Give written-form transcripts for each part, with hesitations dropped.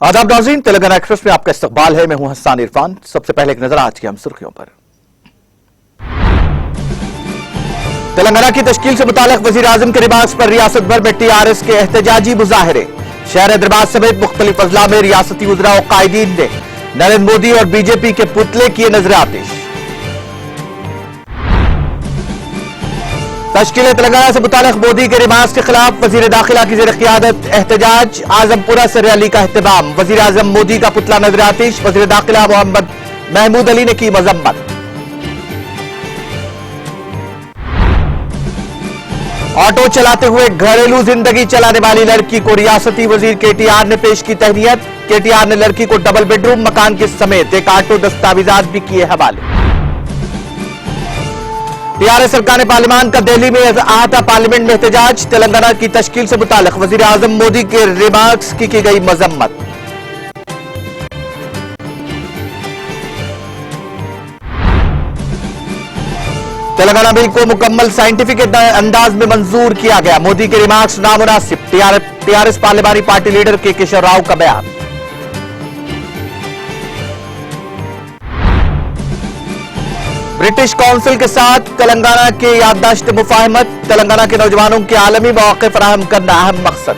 आदाब नाज़रीन, तेलंगाना एक्सप्रेस में आपका इस्तकबाल है। मैं हूं हसन इरफान। सबसे पहले एक नजर आज की हम सुर्खियों पर। तेलंगाना की तश्कील से मुताल्लिक वजीर आजम के रिमार्क्स पर रियासत भर में टीआरएस के एहतजाजी मुजाहरे। शहर हैदराबाद समेत मुख्तलिफ अजला में रियासती वज़रा और कायदीन ने नरेंद्र मोदी और बीजेपी के पुतले किए नजर आतिश। तश्कील तेलंगाना से मुताल्लिक मोदी के रिमार्क्स के खिलाफ वजीर दाखिला की ज़ेर क़ियादत एहतजाज। आजमपुरा से रैली का एहतमाम। वजीर आजम मोदी का पुतला नजर आतिश। वजीर दाखिला मोहम्मद महमूद अली ने की मजम्मत। ऑटो चलाते हुए घरेलू जिंदगी चलाने वाली लड़की को रियासती वजीर केटीआर ने पेश की तहनीयत। केटीआर ने लड़की को डबल बेडरूम मकान के समेत एक ऑटो दस्तावेजात भी किए हवाले। टीआरएस सरकार ने पार्लियामान का दिल्ली में अहाता पार्लियामेंट में एहतजाज। तेलंगाना की तश्कील से मुताल्लिक वजीर आजम मोदी के रिमार्क्स की गई मजम्मत। तेलंगाना बिल को मुकम्मल साइंटिफिक अंदाज में मंजूर किया गया। मोदी के रिमार्क्स नामुनासिब। टीआरएस पार्लियामानी पार्टी लीडर के केशव राव का बयान। ब्रिटिश काउंसिल के साथ तेलंगाना के याददाश्त मुफाहमत। तेलंगाना के नौजवानों के आलमी मौके फराहम करना अहम मकसद।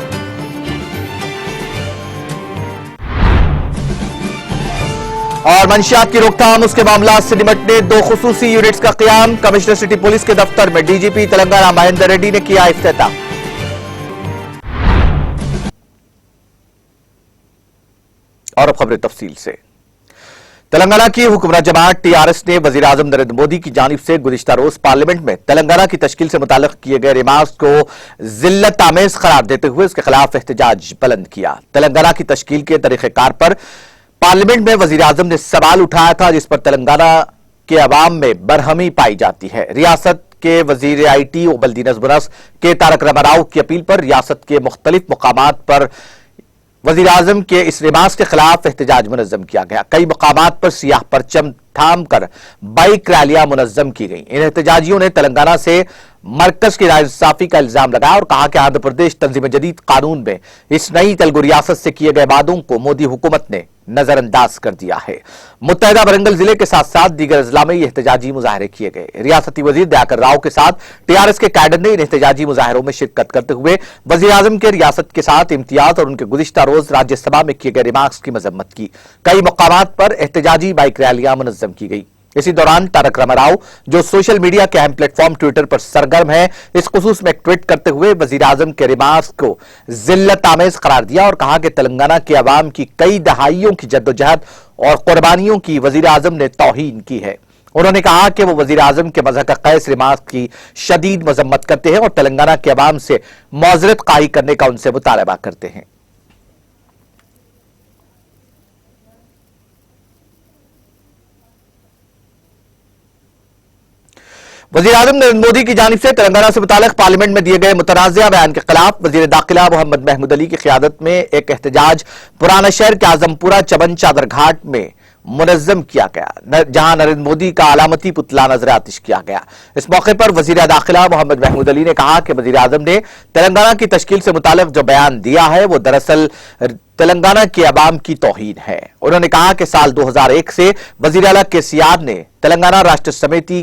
और मंशियात की रोकथाम उसके मामला से निपटने 2 खुसूसी यूनिट्स का क़याम। कमिश्नर सिटी पुलिस के दफ्तर में डीजीपी तेलंगाना महेंद्र रेड्डी ने किया इफ्तिताह। और अब खबरें तफसील से। तेलंगाना की हुक्मरान जमात टीआरएस ने वजीर आजम नरेंद्र मोदी की जानिब से गुज़िश्ता रोज पार्लियामेंट में तेलंगाना की तश्कील से मुताल्लिक किए गए रिमार्क्स को जिल्लत आमेज करार देते हुए उसके खिलाफ एहतजाज बुलंद किया। तेलंगाना की तश्कील के तरीक़ेकार पर पार्लियामेंट में वजीर आजम ने सवाल उठाया था, जिस पर तेलंगाना के अवाम में बरहमी पाई जाती है। रियासत के वजीर आईटी और बल्दी नज़्म के तारक रामाराव की अपील पर रियासत के मुख्तलिफ मुकामात पर वजीर आजम के इस रिमार्क्स के खिलाफ एहतजाज मुनज़्ज़म किया गया। कई मुकामात पर सियाह परचम थाम कर बाइक रैलियां मुनज़्ज़म की गई। इन एहतजाजियों ने तेलंगाना से मरकज की नाइंसाफी का इल्जाम लगाया और कहा कि आंध्र प्रदेश तंजीम जदीद कानून में इस नई तेलुगु रियासत से किए गए वादों को मोदी हुकूमत ने नजरअंदाज कर दिया है। मुत्तहिदा वरंगल जिले के साथ साथ दीगर अजला में ये एहतजाजी मुजाहरे किए गए। रियासती वजीर दयाकर राव के साथ टीआरएस के कैडर ने इन एहतजाजी मुजाहरों में शिरकत करते हुए वजीर आजम के रियासत के साथ इम्तियाज और उनके गुज़िश्ता रोज राज्यसभा में किए गए रिमार्क्स की मजम्मत की। कई मकामात पर एहतजाजी बाइक रैलियां मुनज़्ज़म की गई। इसी दौरान तारक रामाराव, जो सोशल मीडिया के अहम प्लेटफॉर्म ट्विटर पर सरगर्म है, इस खुसूस में एक ट्वीट करते हुए वजीर आजम के रिमार्क्स को जिल्लत आमेज करार दिया और कहा कि तेलंगाना के अवाम की कई दहाइयों की जद्दोजहद और कुर्बानियों की वजीर आजम ने तौहीन की है। उन्होंने कहा कि वो वजीर आजम के मज़हक़ क़ैस रिमार्क्स की शदीद मजम्मत करते हैं और तेलंगाना के अवाम से मौज़रत क़ाई करने का उनसे मुतालबा करते हैं। वजीर आजम नरेंद्र मोदी की जानिब से तेलंगाना से मुताल्लिक पार्लियामेंट में दिए गए मुतनाज़िया बयान के खिलाफ वजीर दाखिला मोहम्मद महमूद अली की क़ियादत में एक एहतजाज पुराना शहर के आजमपुरा चबन चादर घाट में मुनज़्ज़म किया गया, जहां नरेंद्र मोदी का अलामती पुतला नजर आतिश किया गया। इस मौके पर वजीर दाखिला मोहम्मद महमूद अली ने कहा कि वजीर आजम ने तेलंगाना की तश्कील से मुताल्लिक जो बयान दिया है वो दरअसल तेलंगाना के अवाम की तौहीन है। उन्होंने कहा कि साल 2001 से वजीर आला केसीआर ने तेलंगाना राष्ट्र समिति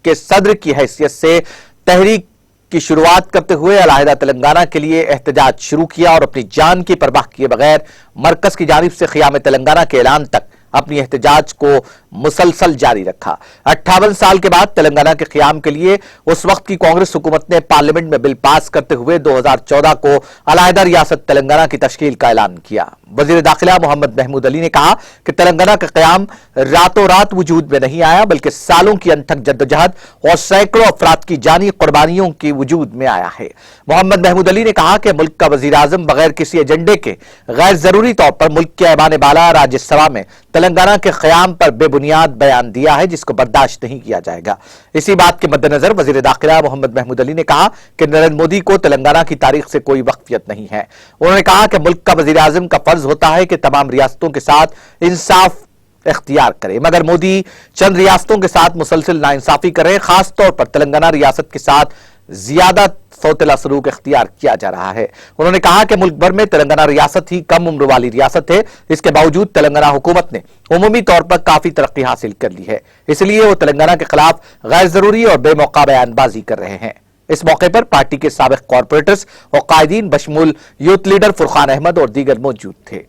के सदर की हैसियत से तहरीक की शुरुआत करते हुए अलहदा तेलंगाना के लिए एहतजाज शुरू किया और अपनी जान की परवाह किए बगैर मरकज की जानिब से क़ियाम तेलंगाना के ऐलान तक अपनी एहतजाज को मुसलसल जारी रखा। 58 साल के बाद तेलंगाना के क़याम के लिए उस वक्त की कांग्रेस हुकूमत ने पार्लियामेंट में बिल पास करते हुए 2014 को अलहदा रियासत तेलंगाना की तश्कील का ऐलान किया। वजीर दाखिला मोहम्मद महमूद अली ने कहा कि तेलंगाना का क़याम रातों रात वजूद में नहीं आया, बल्कि सालों की अनथक जद्दोजहद और सैकड़ों अफराद की जानी कुर्बानियों की वजूद में आया है। मोहम्मद महमूद अली ने कहा कि मुल्क का वजीर आजम बगैर किसी एजेंडे के गैर जरूरी तौर पर मुल्क के ऐवान बाला राज्यसभा में तेलंगाना के क़याम पर बेबुनियाद बयान दिया है, जिसको बर्दाश्त नहीं किया जाएगा। इसी बात के मद्देनजर वजीर दाखिला मोहम्मद महमूद अली ने कहा कि नरेंद्र मोदी को तेलंगाना की तारीख से कोई वक्फियत नहीं है। उन्होंने कहा कि मुल्क का वजीर आजम का फर्ज होता है कि तमाम रियासतों के साथ इंसाफ इख्तियार करे, मगर मोदी चंद रियासतों के साथ मुसलसल नाइंसाफी कर रहे हैं। खासतौर पर तेलंगाना रियासत के साथ ज्यादा सौतेला सलूक इख्तियार किया जा रहा है। उन्होंने कहा कि मुल्क भर में तेलंगाना रियासत ही कम उम्र वाली रियासत है। इसके बावजूद तेलंगाना हुकूमत ने उमूमी तौर पर काफी तरक्की हासिल कर ली है, इसलिए वो तेलंगाना के खिलाफ गैर जरूरी और बेमौका बयानबाजी कर रहे हैं। इस मौके पर पार्टी के साबिक कॉरपोरेटर्स और कायदीन बशमूल यूथ लीडर फुरकान अहमद और दीगर मौजूद थे।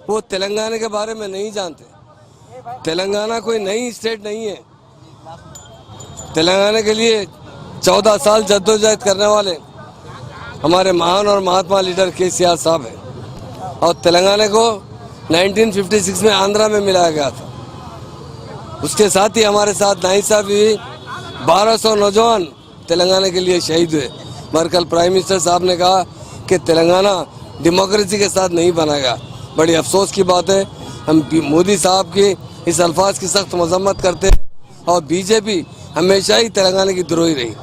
वो तेलंगाना के बारे में नहीं जानते। तेलंगाना कोई नई स्टेट नहीं है। तेलंगाना के लिए 14 साल जद्दोजहद करने वाले हमारे महान और महात्मा लीडर केसीआर साहब हैं, और तेलंगाना को 1956 में आंध्रा में मिलाया गया था। उसके साथ ही हमारे साथ नाइंसाफी हुई, 1200 नौजवान तेलंगाना के लिए शहीद हुए। मगर कल प्राइम मिनिस्टर साहब ने कहा कि तेलंगाना डेमोक्रेसी के साथ नहीं बना गया। बड़ी अफसोस की बात है। हम मोदी साहब की इस अल्फाज की सख्त मजम्मत करते हैं, और बीजेपी हमेशा ही तेलंगाना की द्रोही रही।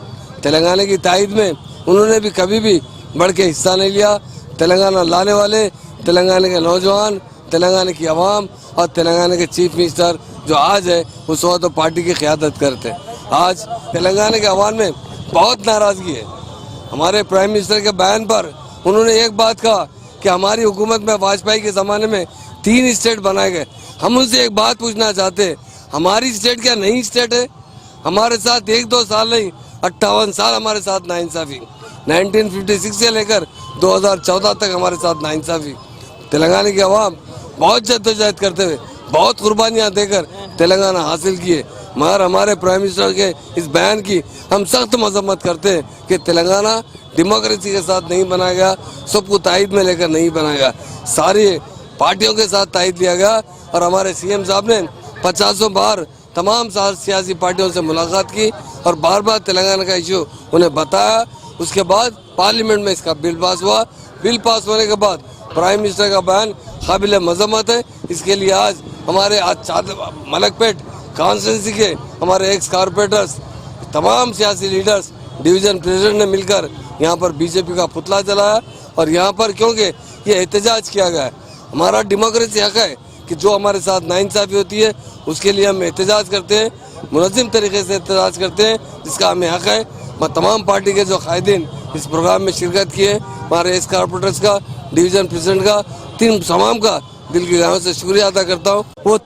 तेलंगाना की तायद में उन्होंने भी कभी भी बढ़ के हिस्सा नहीं लिया। तेलंगाना लाने वाले तेलंगाना के नौजवान, तेलंगाना की आवाम और तेलंगाना के चीफ मिनिस्टर जो आज है, उस वक्त तो पार्टी की क़यादत करते हैं। आज तेलंगाना के आवाम में बहुत नाराज़गी है। हमारे प्राइम मिनिस्टर के बयान पर उन्होंने एक बात कहा कि हमारी हुकूमत में वाजपेयी के ज़माने में 3 स्टेट बनाए गए। हम उनसे एक बात पूछना चाहते हैं, हमारी स्टेट क्या नई स्टेट है? हमारे साथ 1-2 साल नहीं, 58 साल हमारे साथ नाइंसाफी। 1956 से लेकर 2014 तक हमारे साथ नाइंसाफी। तेलंगाना की आवाम बहुत जद्दोजहद करते हुए, बहुत कुर्बानियाँ देकर तेलंगाना हासिल किए। मगर हमारे प्राइम मिनिस्टर के इस बयान की हम सख्त मजम्मत करते हैं कि तेलंगाना डेमोक्रेसी के साथ नहीं बनाया गया, सबको तायद में लेकर नहीं बनाया गया, सारी पार्टियों के साथ तायद लिया गया। और हमारे सीएम साहब ने 50 बार तमाम सियासी पार्टियों से मुलाकात की और बार बार तेलंगाना का इशू उन्हें बताया। उसके बाद पार्लियामेंट में इसका बिल पास हुआ। बिल पास होने के बाद प्राइम मिनिस्टर का बयान काबिल मजम्मत है। इसके लिए आज हमारे मलकपेट कॉन्स्टिट्यूंसी के हमारे एक्स कॉरपोरेटर्स, तमाम सियासी लीडर्स, डिवीजन प्रेसिडेंट ने मिलकर यहाँ पर बीजेपी का पुतला जलाया। और यहाँ पर क्योंकि ये एहतजाज किया गया है, हमारा डेमोक्रेसी हक है कि जो हमारे साथ नाइंसाफी होती है उसके लिए हम एहतजाज करते हैं, मुनज़्ज़म तरीके से एहतजाज करते हैं, जिसका हमें हक है। मैं तमाम पार्टी के जो कायदीन इस प्रोग्राम में शिरकत किए, हमारे एक्स कॉरपोरेटर्स का, डिवीजन प्रेसिडेंट का, तमाम का दिल की गहराइयों से शुक्रिया अदा करता हूँ। वो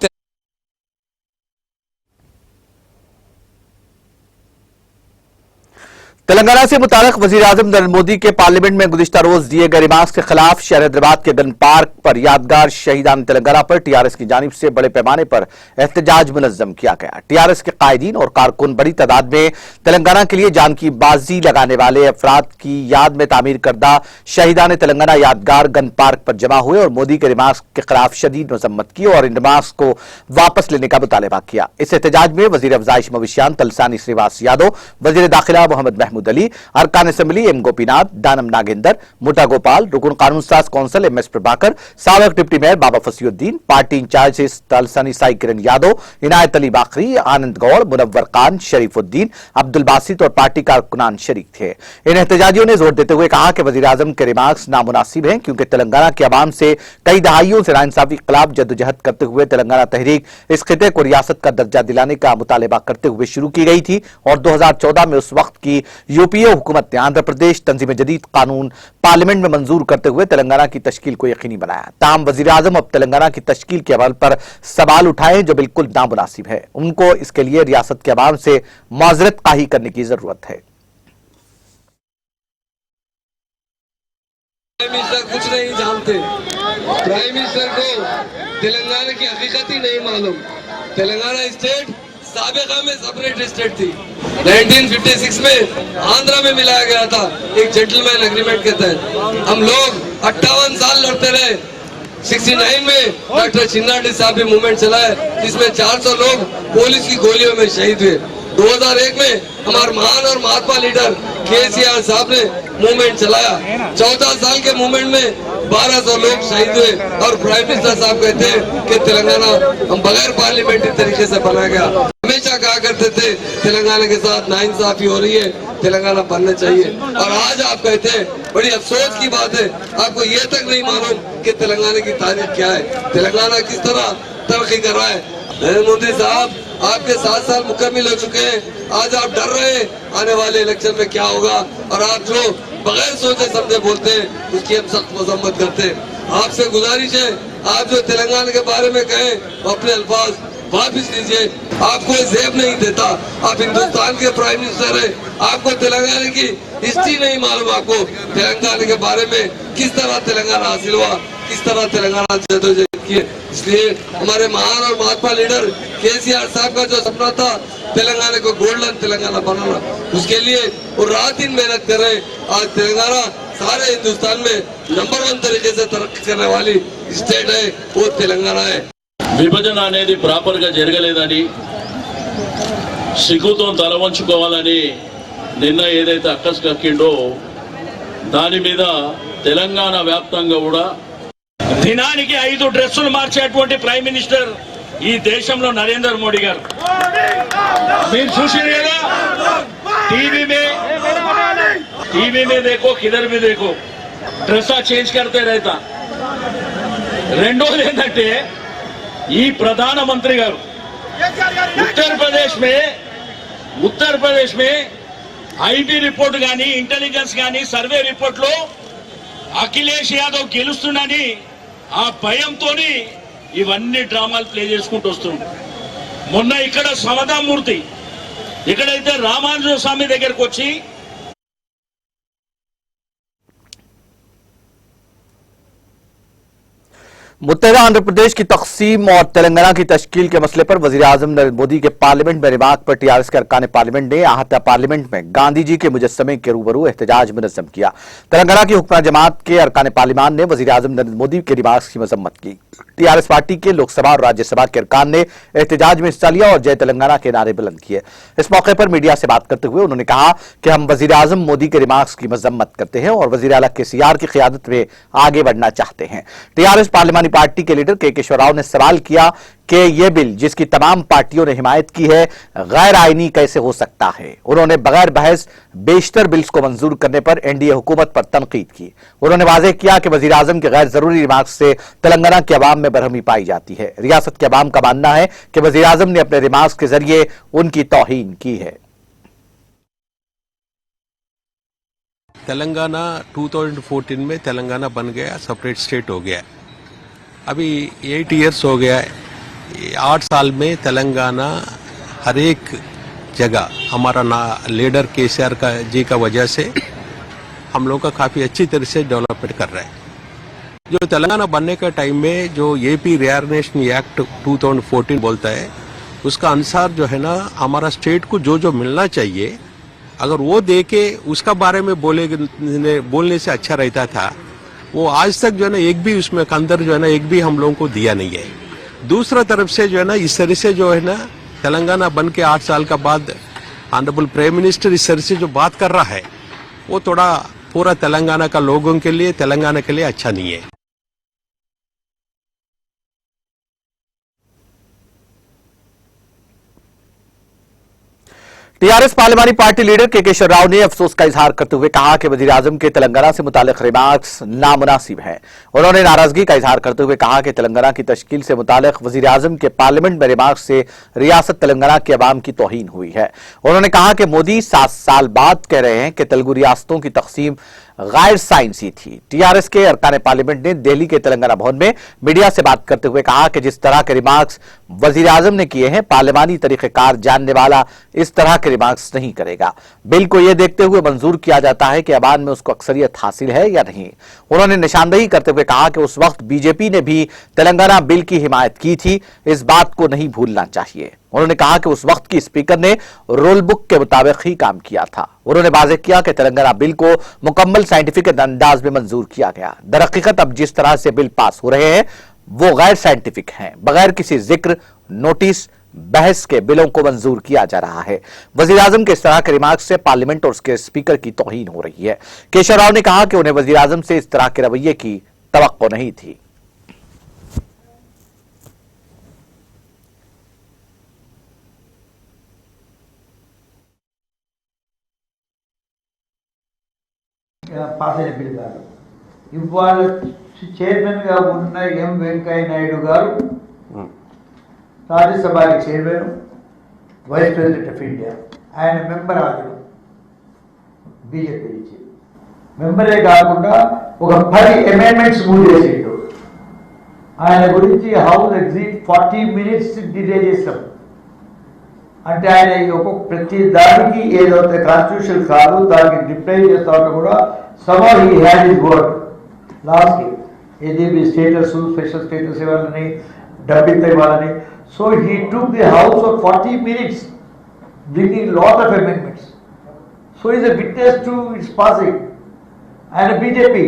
तेलंगाना से मुताल्लिक वजीर आजम नरेंद्र मोदी के पार्लियामेंट में गुज़िश्ता रोज दिए गए रिमार्क्स के खिलाफ शहर हैदराबाद के गन पार्क पर यादगार शहीदान तेलंगाना पर टीआरएस की जानिब से बड़े पैमाने पर एहतजाज मुनज़्ज़म किया गया। टीआरएस के कायदीन और कारकुन बड़ी तादाद में तेलंगाना के लिए जान की बाजी लगाने वाले अफराद की याद में तामीर करदा शहीदान तेलंगाना यादगार गन पार्क पर जमा हुए और मोदी के रिमार्क्स के खिलाफ शदीद मजम्मत की और इन रिमार्क्स को वापस लेने का मुतालबा किया। इस एहतजाज में वजीर अफजाइश मवेशियान तलसानी श्रीवास यादव, वजीर दाखिला मोहम्मद महमूद अली, अरकान असेंबली एम गोपीनाथ, दानम नागेंदर, मुटा गोपाल, रुकन कानून साज कौंसिल एमएस प्रभाकर, साबिक डिप्टी मेयर बाबा फसीउद्दीन, पार्टी इंचार्ज तलसानी साई किरण यादव, इनायत अली बाखरी, आनंद गौड़, मुनव्वर खान, शरीफुद्दीन, अब्दुल बासित और पार्टी कारकुनान शरीक थे। इन एहतजाजियों ने जोर देते हुए कहा कि वजीर आजम के रिमार्क्स नामुनासिब हैं, क्योंकि तेलंगाना के अवाम से कई दहाइयों से नाइंसाफी के खिलाफ जद्दोजहद करते हुए तेलंगाना तहरीक इस खिते को रियासत का दर्जा दिलाने का मुतालबा करते हुए शुरू की गई थी और 2014 में उस वक्त की यूपीए हुकूमत ने आंध्र प्रदेश तंजीम जदीद कानून पार्लियामेंट में मंजूर करते हुए तेलंगाना की तश्कील को यकीनी बनाया। ताहम वजीर आजम अब तेलंगाना की तश्कील के अमल पर सवाल उठाए जो बिल्कुल नामुनासिब है। उनको इसके लिए रियासत के अवाम से माजरत खाही करने की जरूरत है। प्राइम मिनिस्टर कुछ नहीं जानते। प्राइम मिनिस्टर को तेलंगाना की हकीकत ही नहीं मालूम। तेलंगाना स्टेट साबिका में सेपरेट स्टेट थी। 1956 में आंध्रा में मिलाया गया था एक जेंटलमैन एग्रीमेंट के तहत। हम लोग 58 साल लड़ते रहे। 69 में डॉक्टर चिन्नाडी साहब भी मूवमेंट चलाए, जिसमें 400 लोग पुलिस की गोलियों में शहीद हुए। 2001 में हमारे महान और महात्मा लीडर केसीआर साहब ने मूवमेंट चलाया। 14 साल के मूवमेंट में 1200 लोग शहीद हुए और प्राइम मिनिस्टर साहब कहते हैं कि तेलंगाना हम बगैर पार्लियामेंट्री तरीके से बनाया गया। हमेशा हमेशा कहा करते थे तेलंगाना के साथ नाइंसाफी हो रही है, तेलंगाना बनना चाहिए। और आज आप कहते हैं, बड़ी अफसोस की बात है, आपको ये तक नहीं मालूम कि तेलंगाना की तारीख क्या है, तेलंगाना किस तरह तरक्की कर रहा है। नरेंद्र मोदी साहब, आपके 7 साल मुकम्मल हो चुके हैं, आज आप डर रहे हैं आने वाले इलेक्शन में क्या होगा, और आप जो बगैर सोचे समझे बोलते हैं उसकी हम सख्त मजम्मत करते हैं। आपसे गुजारिश है, आप जो तेलंगाना के बारे में कहें वो अपने अल्फाज वापिस लीजिए। आपको जेब नहीं देता, आप हिंदुस्तान के प्राइम मिनिस्टर हैं, आपको तेलंगाना की हिस्ट्री नहीं मालूम, आपको तेलंगाना के बारे में किस तरह तेलंगाना हासिल हुआ, किस तरह तेलंगाना जदोजहद की। इसलिए हमारे महान और महात्मा लीडर केसीआर साहब का जो सपना था तेलंगाना को गोल्डन तेलंगाना बनाना, उसके लिए वो रात दिन मेहनत कर रहे हैं। आज तेलंगाना सारे हिंदुस्तान में नंबर 1 तरीके से तरक्की करने वाली स्टेट है, वो तेलंगाना है। విభజన అనేది ప్రాపర్ గా జరగలేదని, సిగ్గుతో తల వంచుకోవాలని నిన్న ఏదైతే అక్కసు కక్కిండో దాని మీద తెలంగాణ వ్యాప్తంగా కూడా దినానికి 5 డ్రెస్సులు మార్చేటువంటి ప్రైమ్ మినిస్టర్ ఈ దేశంలో నరేంద్ర మోడీ గారు. మీరు చూసిరు కదా, टीवी में देखो, किधर भी देखो, డ్రెస్సా చేంజ్ करते रहता. రెండోది ఏంటంటే ఈ ప్రధానమంత్రి గారు ఉత్తరప్రదేశ్ में ఐబీ రిపోర్ట్ గాని, ఇంటెలిజెన్స్ గాని, సర్వే రిపోర్ట్ లో అఖిలేష్ యాదవ్ గెలుస్తుందని ఆ భయంతోని ఇవన్నీ డ్రామాలు ప్లే చేసుకుంటూ వస్తున్నారు. మొన్న ఇక్కడ సమదామూర్తి ఇక్కడైతే రామానుజ స్వామి దగ్గరకు వచ్చి मुत्तहदा आंध्र प्रदेश की तकसीम और तेलंगाना की तश्कील के मसले पर वजीर आजम नरेंद्र मोदी के पार्लियामेंट में रिमार्क पर टीआरएस के अरकान पार्लियामेंट ने आहता पार्लियामेंट में गांधी जी के मुजस्समे के रूबरू एहतजाज मुनज़्ज़म किया। तेलंगाना की हुक्मरान जमात के अरकान पार्लियामान ने वजीर आजम नरेंद्र मोदी के रिमार्क्स की मजम्मत की। टीआरएस पार्टी के लोकसभा और राज्यसभा के अरकान ने एहतजाज में हिस्सा लिया और जय तेलंगाना के नारे बुलंद किए। इस मौके पर मीडिया से बात करते हुए उन्होंने कहा कि हम वजीर आजम मोदी के रिमार्क्स की मजम्मत करते हैं और वजीर आला केसीआर की क़ियादत में आगे बढ़ना चाहते हैं। टीआरएस पार्लियामानी पार्टी के लीडर केशव राव ने सवाल किया कि यह बिल जिसकी तमाम पार्टियों ने हिमायत की है गैर आईनी कैसे हो सकता है। उन्होंने बगैर बहस बेशतर बिल्स को मंजूर करने पर एनडीए हुकूमत पर तनकीद की। उन्होंने वाज़ेह किया कि वजीर आजम के गैर जरूरी रिमार्क्स से तेलंगाना के अवाम में बरहमी पाई जाती है। रियासत के अवाम का मानना है कि वजीर आजम ने अपने रिमार्क्स के जरिए उनकी तौहीन की है। तेलंगाना 2014 में तेलंगाना बन गया, सेपरेट स्टेट हो गया। अभी 8 इयर्स हो गया है। 8 साल में तेलंगाना हर एक जगह हमारा लीडर केसीआर का जी का वजह से हम लोग का काफ़ी अच्छी तरह से डेवलपमेंट कर रहा है। जो तेलंगाना बनने का टाइम में जो एपी रिऑर्गनाइजेशन एक्ट 2014 बोलता है, उसका अनुसार जो है ना हमारा स्टेट को जो जो मिलना चाहिए अगर वो दे के उसका बारे में बोलने से अच्छा रहता था। वो आज तक जो है ना एक भी उसमें अंदर जो है ना एक भी हम लोगों को दिया नहीं है। दूसरा तरफ से जो है ना इस तरह से जो है ना तेलंगाना बन के 8 साल का बाद ऑनरेबल प्राइम मिनिस्टर इस तरह से जो बात कर रहा है वो थोड़ा पूरा तेलंगाना का लोगों के लिए, तेलंगाना के लिए अच्छा नहीं है। टीआरएस पार्लियामानी पार्टी लीडर केशव राव ने अफसोस का इजहार करते हुए कहा कि वजीर आजम के तेलंगाना से मुतालिक रिमार्क्स नामुनासिब हैं। उन्होंने नाराजगी का इजहार करते हुए कहा कि तेलंगाना की तश्कील से मुतालिक वजीर आजम के पार्लियामेंट में रिमार्क्स से रियासत तेलंगाना के अवाम की तौहीन हुई है। उन्होंने कहा कि मोदी 7 साल बाद कह रहे हैं कि तेलुगु रियासतों की तकसीम गैर साइंसी थी। टीआरएस के अरकान पार्लियामेंट ने दिल्ली के तेलंगाना भवन में मीडिया से बात करते हुए कहा कि जिस तरह के रिमार्क्स वजीर आजम ने किए हैं, पार्लियामानी तरीक़ेकार जानने वाला इस तरह के रिमार्क्स नहीं करेगा। बिल को यह देखते हुए मंजूर किया जाता है कि अवाम में उसको अक्सरियत हासिल है या नहीं। उन्होंने निशानदेही करते हुए कहा कि उस वक्त बीजेपी ने भी तेलंगाना बिल की हिमायत की थी, इस बात को नहीं भूलना चाहिए। उन्होंने कहा कि उस वक्त की स्पीकर ने रोल बुक के मुताबिक ही काम किया था। उन्होंने वाज़ेह किया कि तेलंगाना बिल को मुकम्मल साइंटिफिक अंदाज में मंजूर किया गया। दरहकीकत अब जिस तरह से बिल पास हो रहे हैं वो गैर साइंटिफिक हैं, बगैर किसी जिक्र, नोटिस, बहस के बिलों को मंजूर किया जा रहा है। वजीर आजम के इस तरह के रिमार्क्स से पार्लियामेंट और उसके स्पीकर की तौहीन हो रही है। केशव राव ने कहा कि उन्हें वजीर आजम से इस तरह के रवैये की तवक्को नहीं थी। పాస్ అయిన బిల్ కాదు. ఇవాళ చైర్మన్గా ఉన్న ఎం వెంకయ్య నాయుడు గారు రాజ్యసభకి chairman, vice president of India, ఆయన మెంబర్ ఆగిన బీజేపీ నుంచి. మెంబరే కాకుండా ఒక 10 అమెండ్మెంట్స్ మూవ్ చేసిండు. ఆయన గురించి హౌస్ ఎగ్జిట్ 40 minutes డిలే చేస్తాం. అంటే ఆయన ఒక్కొక్క ప్రతి దానికి ఏదైతే కాన్స్టిట్యూషన్ కాదు దానికి రిప్లై చేస్తా ఉంటే కూడా some he had his word లాస్ట్కి ఏది స్టేటస్ స్పెషల్ స్టేటస్ ఇవ్వాలని డబ్బింగ్ ఇవ్వాలని. So he took the house for 40 minutes bringing lot of amendments. So is a witness to it's passing. ఆయన బీజేపీ,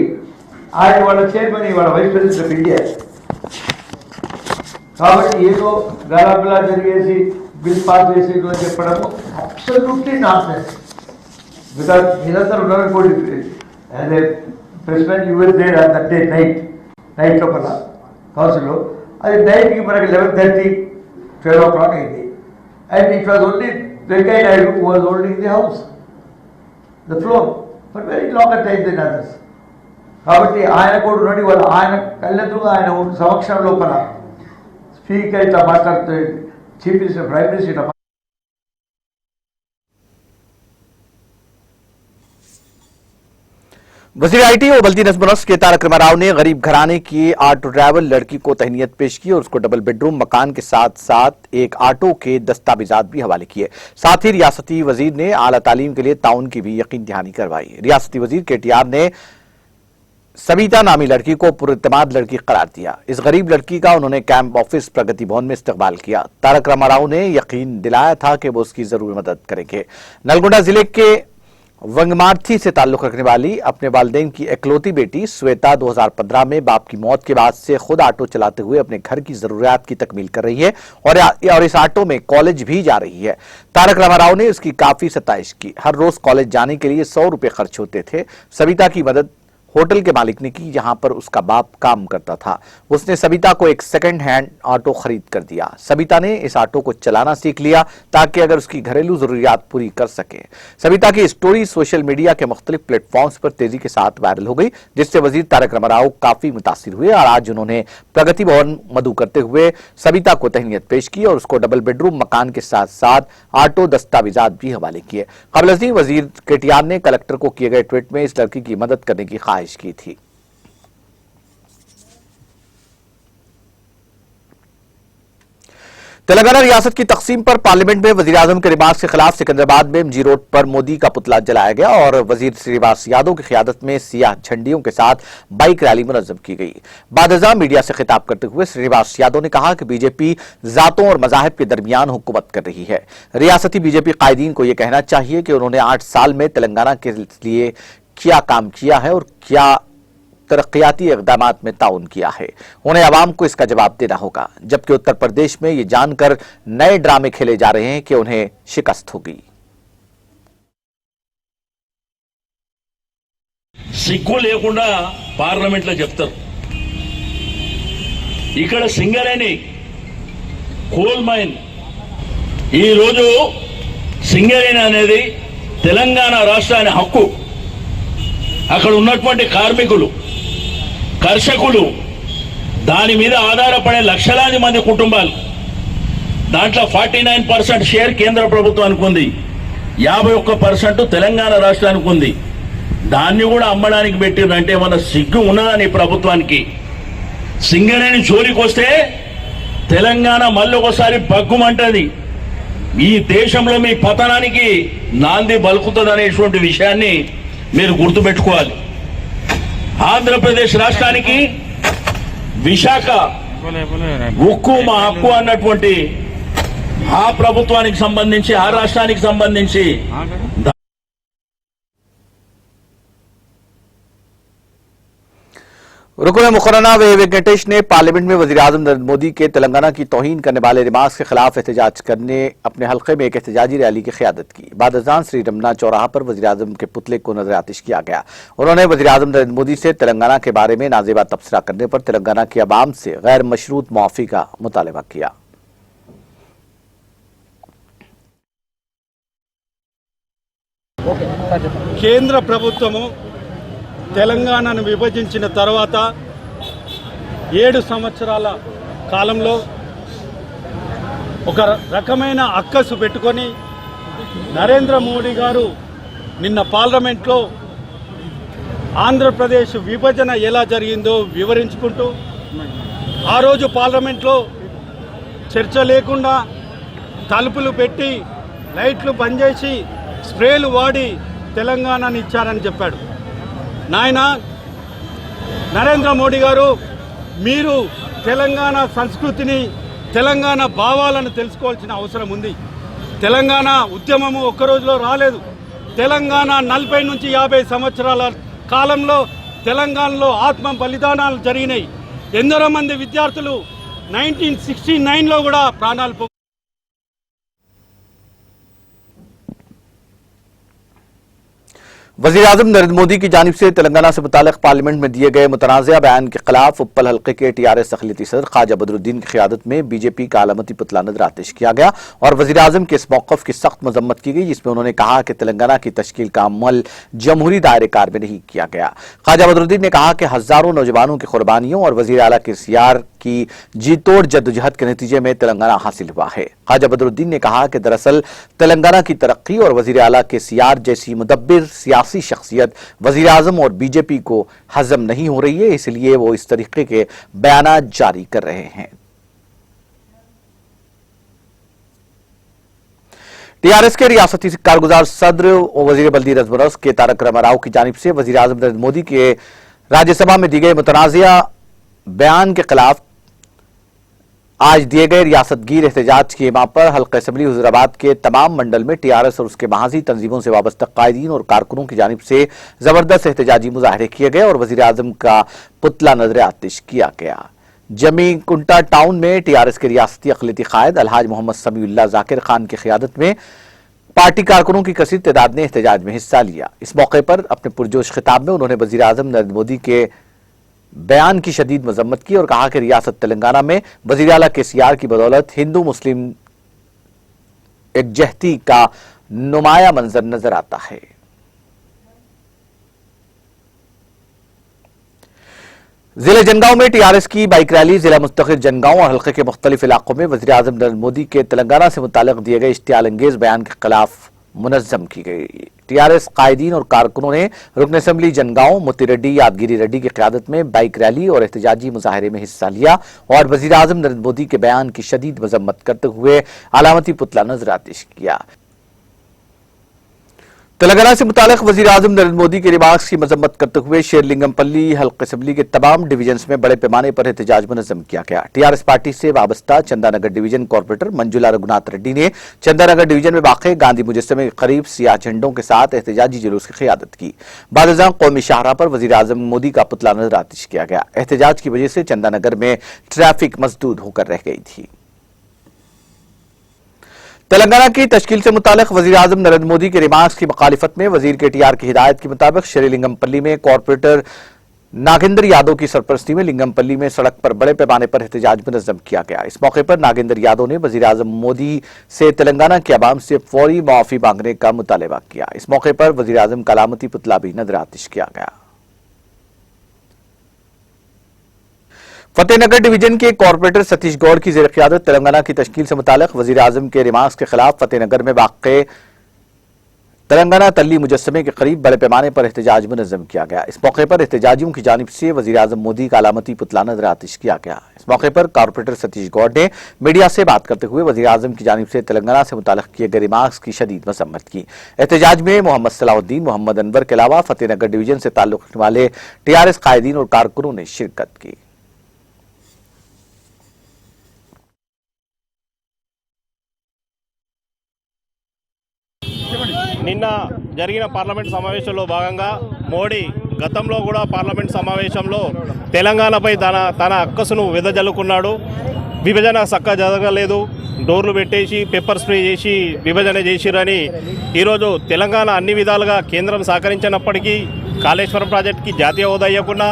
ఆయన వాళ్ళ చైర్మన్, వాళ్ళ వైస్ ప్రెసిడెంట్ ఆఫ్ ఇండియా. కాబట్టి ఏదో గలాబిలా జరిగేసి బిల్ పాస్ చేసి చెప్పడము అబ్సల్యూట్లీ నాన్సెన్స్. బికాజ్ మీరందరూ ఉన్నారనుకోండి, as a president US day that day night లోపల కౌన్సిల్లో, అది నైట్కి మనకి 11:30, 12 o'clock అయింది. And it was only Venkaiah Naidu who was holding the house, the floor for very longer time than others. కాబట్టి ఆయన కూడా ఉన్నాడు. వాళ్ళు ఆయన కళ్ళెదురుగా ఆయన సమక్షం లోపల స్పీకర్ ఇట్లా మాట్లాడుతూ, చీఫ్ మినిస్టర్, ప్రైమ్ మినిస్టర్ ఇట్లా. वजीर आईटी और बल्दी नज़्म-ओ-नस्र के तारक रामाराव ने गरीब घराने की ऑटो ड्राइवर लड़की को तहनीत पेश की और उसको डबल बेडरूम मकान के साथ साथ एक ऑटो के दस्तावेजात भी हवाले किए। साथ ही रियासती वजीर ने आला तालीम के लिए ताउन की भी यकीन दहानी करवाई। रियासती वजीर KTR ने सविता नामी लड़की को पुरइत्तेमाद लड़की करार दिया। इस गरीब लड़की का उन्होंने कैंप ऑफिस प्रगति भवन में इस्तकबाल किया। तारक रामाराव ने यकीन दिलाया था कि वो उसकी जरूर मदद करेंगे। नलगोंडा जिले के वंगमार्थी से ताल्लुक रखने वाली अपने वालिदैन की इकलौती बेटी श्वेता 2015 में बाप की मौत के बाद से खुद ऑटो चलाते हुए अपने घर की जरूरियात की तकमील कर रही है और इस ऑटो में कॉलेज भी जा रही है। तारक रामाराव ने उसकी काफी सताइश की। हर रोज कॉलेज जाने के लिए 100 रुपए खर्च होते थे। सविता की मदद होटल के मालिक ने की जहां पर उसका बाप काम करता था। उसने सविता को एक सेकंड हैंड ऑटो खरीद कर दिया। सविता ने इस ऑटो को चलाना सीख लिया ताकि अगर उसकी घरेलू जरूरियात पूरी कर सके। सविता की स्टोरी सोशल मीडिया के मुख्तलिफ प्लेटफॉर्म्स पर तेजी के साथ वायरल हो गई, जिससे वजीर तारक रामाराव काफी मुतासिर हुए और आज उन्होंने प्रगति भवन मधु करते हुए सविता को तहनीत पेश की और उसको डबल बेडरूम मकान के साथ साथ ऑटो दस्तावेजात भी हवाले किए। कबल अज़ीं वजीर KTR ने कलेक्टर को किए गए ट्वीट में इस लड़की की मदद करने की ख्वाहिश की थी। तेलंगाना रियासत की तकसीम पर पार्लियामेंट में वजीर आजम के रिमार्क्स के खिलाफ सिकंदराबाद में MG रोड पर मोदी का पुतला जलाया गया और वजीर श्रीनिवास यादव की क़ियादत में सियाह झंडियों के साथ बाइक रैली मुनज़्ज़म की गई। बादशाह मीडिया से खिताब करते हुए श्रीनिवास यादव ने कहा कि बीजेपी जातों और मज़ाहिब के दरमियान हुकूमत कर रही है। रियासती बीजेपी कायदीन को यह कहना चाहिए कि उन्होंने 8 साल में तेलंगाना के लिए क्या काम किया है और क्या तरक्याती इक़दामात में ताउन किया है। उन्हें अवाम को इसका जवाब देना होगा, जबकि उत्तर प्रदेश में ये जानकर नए ड्रामे खेले जा रहे हैं कि उन्हें शिकस्त होगी। సిగ్గు లేకుండా పార్లమెంట్ లో చెప్తారు. ఇక్కడ సింగరేణి కోల్ మైన్, ఈ రోజు సింగరేణి అనేది తెలంగాణ రాష్ట్రానికి హక్కు. అక్కడ ఉన్నటువంటి కార్మికులు, కర్షకులు, దాని మీద ఆధారపడే లక్షలాది మంది కుటుంబాలు, దాంట్లో 49% షేర్ కేంద్ర ప్రభుత్వానికి ఉంది, 51% తెలంగాణ రాష్ట్రానికి ఉంది. దాన్ని కూడా అమ్మడానికి పెట్టిందంటే మన సిగ్గు ఉన్నదని ప్రభుత్వానికి. సింగరేణి జోలికి వస్తే తెలంగాణ మళ్ళీ ఒకసారి బగ్గుమంటది. ఈ దేశంలో మీ పతనానికి నాంది బలుకుతుంది అనేటువంటి విషయాన్ని మీరు గుర్తుపెట్టుకోవాలి. ఆంధ్రప్రదేశ్ రాష్ట్రానికి విశాఖ ఉక్కు మా హక్కు అన్నటువంటి ఆ ప్రభుత్వానికి సంబంధించి, ఆ రాష్ట్రానికి సంబంధించి रुकन मुकर्रना वेंकटेश ने पार्लियामेंट में वज़ीर आज़म नरेंद्र मोदी के तेलंगाना की तौहीन करने वाले रिमार्क्स के खिलाफ एहतजाज करने अपने हल्के में एक एहतजाजी रैली की क़ियादत की। बाद अज़ान श्री रमना चौराहा पर वज़ीर आज़म के पुतले को नजर आतिश किया गया। उन्होंने वज़ीर आज़म नरेंद्र मोदी से तेलंगाना के बारे में नाज़ेबा तबसरा करने पर तेलंगाना की अवाम से गैर मशरूत मुआफ़ी का मुतालबा किया। కేంద్ర ప్రభుత్వము తెలంగాణను విభజించిన తర్వాత 7 సంవత్సరాల కాలంలో ఒక రకమైన అక్కసు పెట్టుకొని నరేంద్ర మోడీ గారు నిన్న పార్లమెంట్లో ఆంధ్రప్రదేశ్ విభజన ఎలా జరిగిందో వివరించుకుంటూ ఆ రోజు పార్లమెంట్లో చర్చ లేకుండా తలుపులు పెట్టి లైట్లు బంద్ చేసి స్ప్రేలు వాడి తెలంగాణని ఇచ్చారని చెప్పాడు. నాయన నరేంద్ర మోడీ గారు, మీరు తెలంగాణ సంస్కృతిని, తెలంగాణ భావాలను తెలుసుకోవాల్సిన అవసరం ఉంది. తెలంగాణ ఉద్యమము ఒక్క రోజులో రాలేదు. తెలంగాణ 40 నుంచి 50 సంవత్సరాల కాలంలో తెలంగాణలో ఆత్మ బలిదానాలు జరిగినాయి. ఎందరో మంది విద్యార్థులు 1969లో కూడా ప్రాణాలు वज़ीर-ए-आज़म नरेंद्र मोदी की जानिब से तेलंगाना से मुताल्लिक़ पार्लियामेंट में दिए गए मुतनाज़ा बयान के खिलाफ उप्पल हल्के के टीआरएस अक़लियती सदर ख्वाजा बदरुद्दीन की क़ियादत में बीजेपी का अलामती पुतला नज़र आतिश किया गया और वज़ीर-ए-आज़म के इस मौक़िफ़ की सख्त मज़म्मत की गई, जिसमें उन्होंने कहा कि तेलंगाना की तश्कील का अमल जमहूरी दायरेकार में नहीं किया गया। ख्वाजा बदरुद्दीन ने कहा कि हज़ारों नौजवानों की कुर्बानियों और वज़ीर आला के सियार की जी तोड़ जद्दोजहद के नतीजे में तेलंगाना हासिल हुआ है। ख्वाजा बदरुद्दीन ने कहा कि दरअसल तेलंगाना की तरक्की और वज़ीर आला के सियार जैसी मुदब्बिर सियासी शख्सियत वज़ीर आज़म और बीजेपी को हजम नहीं हो रही है, इसलिए वो इस तरीके के बयानात जारी कर रहे हैं। टीआरएस के रियासती कारगुजार सदर और वज़ीर बल्दी रज़मरस के तारक रामाराव की जानिब से वज़ीर आज़म नरेंद्र मोदी के राज्यसभा में दी गई मुतनाज़िया बयान के खिलाफ आज दिए गए रियासतगीर एहतजाज की मां पर हल्का असम्बली हुजूराबाद के तमाम मंडल में टीआरएस और उसके महाजी तंजीमों से वाबस्ता कायदीन और कारकुनों की जानिब से जबरदस्त एहतजाजी मुजाहरे किए गए और वज़ीर आज़म का पुतला नजर आतिश किया गया। जमी कुंटा टाउन में टीआरएस के रियासती अक़लियती कायद अलहाज मोहम्मद समीउल्लाह जाकिर खान की क़ियादत में पार्टी कारकुनों की कसीर तादाद ने एहतजाज में हिस्सा लिया। इस मौके पर अपने पुरजोश खिताब में उन्होंने वज़ीर आज़म नरेंद्र मोदी के बयान की शदीद मजम्मत की और कहा कि रियासत तेलंगाना में वज़ीर आला के सियार की बदौलत हिंदू मुस्लिम एकजहती का नुमाया मंजर नजर आता है। जिले जनगांव में टीआरएस की बाइक रैली जिला मुस्तक़िल जनगांव और हल्के के मुख्तलिफ इलाकों में वज़ीर आज़म नरेंद्र मोदी के तेलंगाना से मुताल्लिक़ दिए गए इश्तियाल अंगेज बयान के खिलाफ मुनज़्ज़म की गई। टीआरएस कायदीन और कारकुनों ने रुकन असम्बली जनगांव मोती रेड्डी यादगिरी रेड्डी की क़ियादत में बाइक रैली और एहतजाजी मुजाहरे में हिस्सा लिया और वज़ीर आज़म नरेंद्र मोदी के बयान की शदीद मजम्मत करते हुए अलामती पुतला नजर आतिश किया। तेलंगाना से मुताल्लिक़ वज़ीर आज़म नरेंद्र मोदी के रिमार्क्स की मजम्मत करते हुए शेरलिंगमपल्ली हल्का असम्बली के तमाम डिवीजन्स में बड़े पैमाने पर एहतजाज मुनज़्ज़म किया गया। टीआरएस पार्टी से वाबस्ता चंदानगर डिवीजन कॉर्पोरेटर मंजुला रघुनाथ रेड्डी ने चंदानगर डिवीजन में वाक़े गांधी मुजस्समे के करीब सियाह झंडों के साथ एहतजाजी जुलूस की क़ियादत की। बादशाह कौमी शाहराह पर वज़ीर आज़म मोदी का पुतला नजर आतिश किया गया। एहतजाज की वजह से चंदानगर में ट्रैफिक मसदूद होकर रह गई थी। तेलंगाना की तश्कील से मुताल्लिक़ वज़ीर आज़म नरेंद्र मोदी के रिमार्क्स की मुखालिफत में वज़ीर के टीआर की हिदायत के मुताबिक शेरलिंगमपल्ली में कॉर्पोरेटर नागेंद्र यादव की सरपरस्ती में लिंगमपल्ली में सड़क पर बड़े पैमाने पर एहतजाज मुनज़्ज़म किया गया। इस मौके पर नागेंद्र यादव ने वज़ीर आज़म मोदी से तेलंगाना के अवाम से फौरी मुआफ़ी मांगने का मुतालबा किया। इस मौके पर वज़ीर आज़म का अलामती पुतला भी नजर आतिश किया गया। फतेहनगर डिवीजन के कॉर्पोरेटर सतीश गौड़ की ज़ेर क़ियादत तेलंगाना की तश्कील से मुताल्लिक़ वज़ीर आज़म के रिमार्क्स के खिलाफ फतेहनगर में वाक़े तेलंगाना तल्ली मुजस्समे के करीब बड़े पैमाने पर एहतजाज मुनज़्ज़म किया गया। इस मौके पर एहतजाजियों की जानिब से वज़ीर आज़म मोदी का अलामती पुतला नजर आतिश किया गया। इस मौके पर कॉर्पोरेटर सतीश गौड़ ने मीडिया से बात करते हुए वज़ीर आज़म की जानिब से तेलंगाना से मुताल्लिक़ किए गए रिमार्क्स की शदीद मजम्मत की। एहतजाज में मोहम्मद सलाहुद्दीन मोहम्मद अनवर के अलावा फतेहनगर डिवीजन से ताल्लुक़ रखने वाले टीआरएस कायदीन और कारकुनों ने शिरकत की। నిన్న జరిగిన పార్లమెంట్ సమావేశంలో భాగంగా మోడీ గతంలో కూడా పార్లమెంట్ సమావేశంలో తెలంగాణపై తన అక్కసును వెదజల్లుకున్నాడు. విభజన చక్కగా జరగలేదు, డోర్లు పెట్టేసి పెప్పర్ స్ప్రే చేసి విభజన చేసిరని ఈరోజు తెలంగాణ అన్ని విధాలుగా కేంద్రం సహకరించినప్పటికీ కాళేశ్వరం ప్రాజెక్టుకి జాతీయ హోదా ఇవ్వకుండా,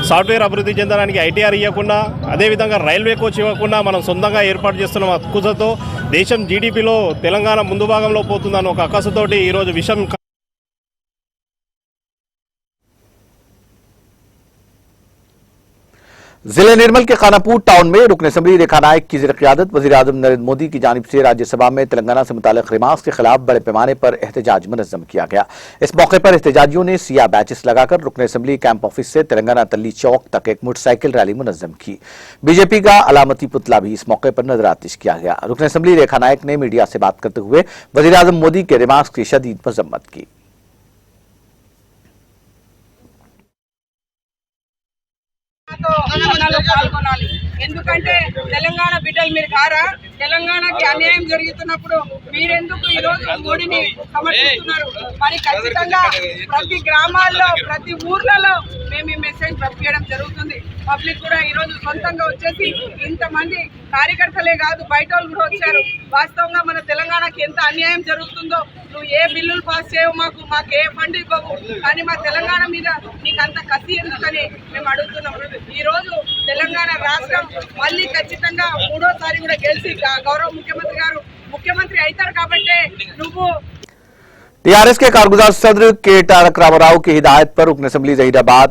సాఫ్ట్వేర్ అభివృద్ధి చెందడానికి ఐటీఆర్ ఇవ్వకుండా, అదేవిధంగా రైల్వే కోచ్ ఇవ్వకుండా మనం సొంతంగా ఏర్పాటు చేస్తున్న అక్కుసతో దేశం జీడిపిలో తెలంగాణ ముందు భాగంలో పోతుందని ఒక అక్కసుతోటి ఈరోజు విషయం जिले निर्मल के खानापुर टाउन में रुकन असम्बली रेखा नायक की ज़ेर-ए-क़ियादत वज़ीर-ए-आज़म नरेंद्र मोदी की जानिब से राज्यसभा में तेलंगाना से मुताल्लिक़ रिमार्क्स के खिलाफ बड़े पैमाने पर एहतजाज मुनज़्ज़म किया गया। इस मौके पर एहतजाजियों ने सियाह बैचेस लगाकर रुकन असम्बली कैंप ऑफिस से तेलंगाना तल्ली चौक तक एक मोटरसाइकिल रैली मुनज़्ज़म की। बीजेपी का अलामती पुतला भी इस मौके पर नजर आतिश किया गया। रुकन असम्बली रेखा नायक ने मीडिया से बात करते हुए वज़ीर-ए-आज़म मोदी के रिमार्क्स की शदीद मज़म्मत की। తెలంగాణలో పాల్గొనాలి ఎందుకంటే తెలంగాణ బిడ్డలు మీరు కారా తెలంగాణకి అన్యాయం జరుగుతున్నప్పుడు మీరెందుకు ఈ రోజు మోడీని సమర్థిస్తున్నారు మరి ఖచ్చితంగా ప్రతి గ్రామాల్లో ప్రతి ఊర్లలో మేము ఈ మెసేజ్ పంపించడం జరుగుతుంది పబ్లిక్ కూడా ఈ రోజు సొంతంగా వచ్చేసి ఇంతమంది కార్యకర్తలే కాదు బయట వాళ్ళు కూడా వచ్చారు వాస్తవంగా మన తెలంగాణకి ఎంత అన్యాయం జరుగుతుందో నువ్వు ఏ బిల్లులు పాస్ చేయవు మాకు ఏ ఫండ్ ఇవ్వవు కానీ మా తెలంగాణ మీద నీకు అంత కసి ఎందుకని మేము అడుగుతున్నాం ఈ రోజు తెలంగాణ రాష్ట్రం మళ్ళీ ఖచ్చితంగా మూడోసారి కూడా గెలిచి గౌరవ ముఖ్యమంత్రి గారు ముఖ్యమంత్రి అవుతారు కాబట్టి నువ్వు टीआरएस के कारगुजार सदर के तारक रामाराव की हिदायत पर रुकन असम्बली जहीराबाद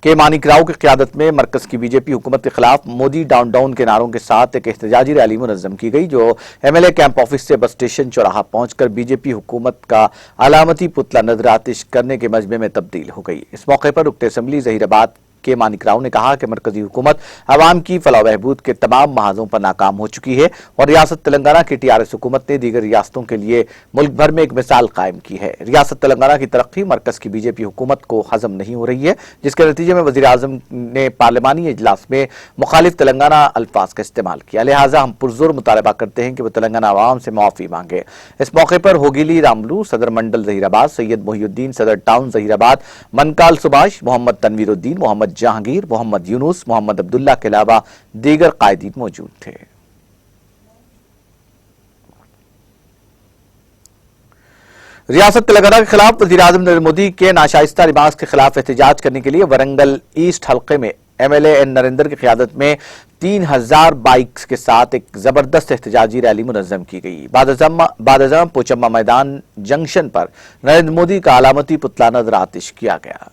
के मानिक राव की क़यादत में मरकज की बीजेपी हुकूमत के खिलाफ मोदी डाउन डाउन के नारों के साथ एक एहतजाजी रैली मुनज़्ज़म की गई, जो एमएलए कैंप ऑफिस से बस स्टेशन चौराहा पहुंचकर बीजेपी हुकूमत का अलामती पुतला नजर आतिश करने के मजमे में तब्दील हो गई। इस मौके पर रुकन असम्बली जहीराबाद के मानिक राव ने कहा कि मरकजी हुकूमत अवाम की फलाह बहबूद के तमाम महाजों पर नाकाम हो चुकी है और रियासत तेलंगाना की टीआरएस हुकूमत ने दीगर रियासतों के लिए मुल्क भर में एक मिसाल कायम की है। रियासत तेलंगाना की तरक्की मरकज की बीजेपी हुकूमत को हजम नहीं हो रही है, जिसके नतीजे में वज़ीर आज़म ने पार्लिमानी इजलास में मुखालिफ तेलंगाना अल्फाज का इस्तेमाल किया। लिहाजा हम पुरजोर मुतालबा करते हैं कि वह तेलंगाना अवाम से मुआफ़ी मांगे। इस मौके पर होगिली रामलू सदर मंडल जहीराबाद, सैयद मोहिउद्दीन सदर टाउन जहीराबाद, मनकाल सुभाष, मोहम्मद तनवीरुद्दीन, मोहम्मद जहांगीर, मोहम्मद यूनुस, मोहम्मद अब्दुल्ला के अलावा दीगर कायदीन मौजूद थे। रियासत तेलंगाना के खिलाफ वज़ीर-ए-आज़म नरेंद्र मोदी के नाशाइस्ता रिमार्क्स के खिलाफ एहतजाज करने के लिए वरंगल ईस्ट हल्के में एमएलए एन नरेंद्र की क़यादत में 3000 बाइक्स के साथ एक जबरदस्त एहतजाजी रैली मुनज़्ज़म की गई। बादअज़म पोचम्मा मैदान जंक्शन पर नरेंद्र मोदी का अलामती पुतला नजर आतिश किया गया।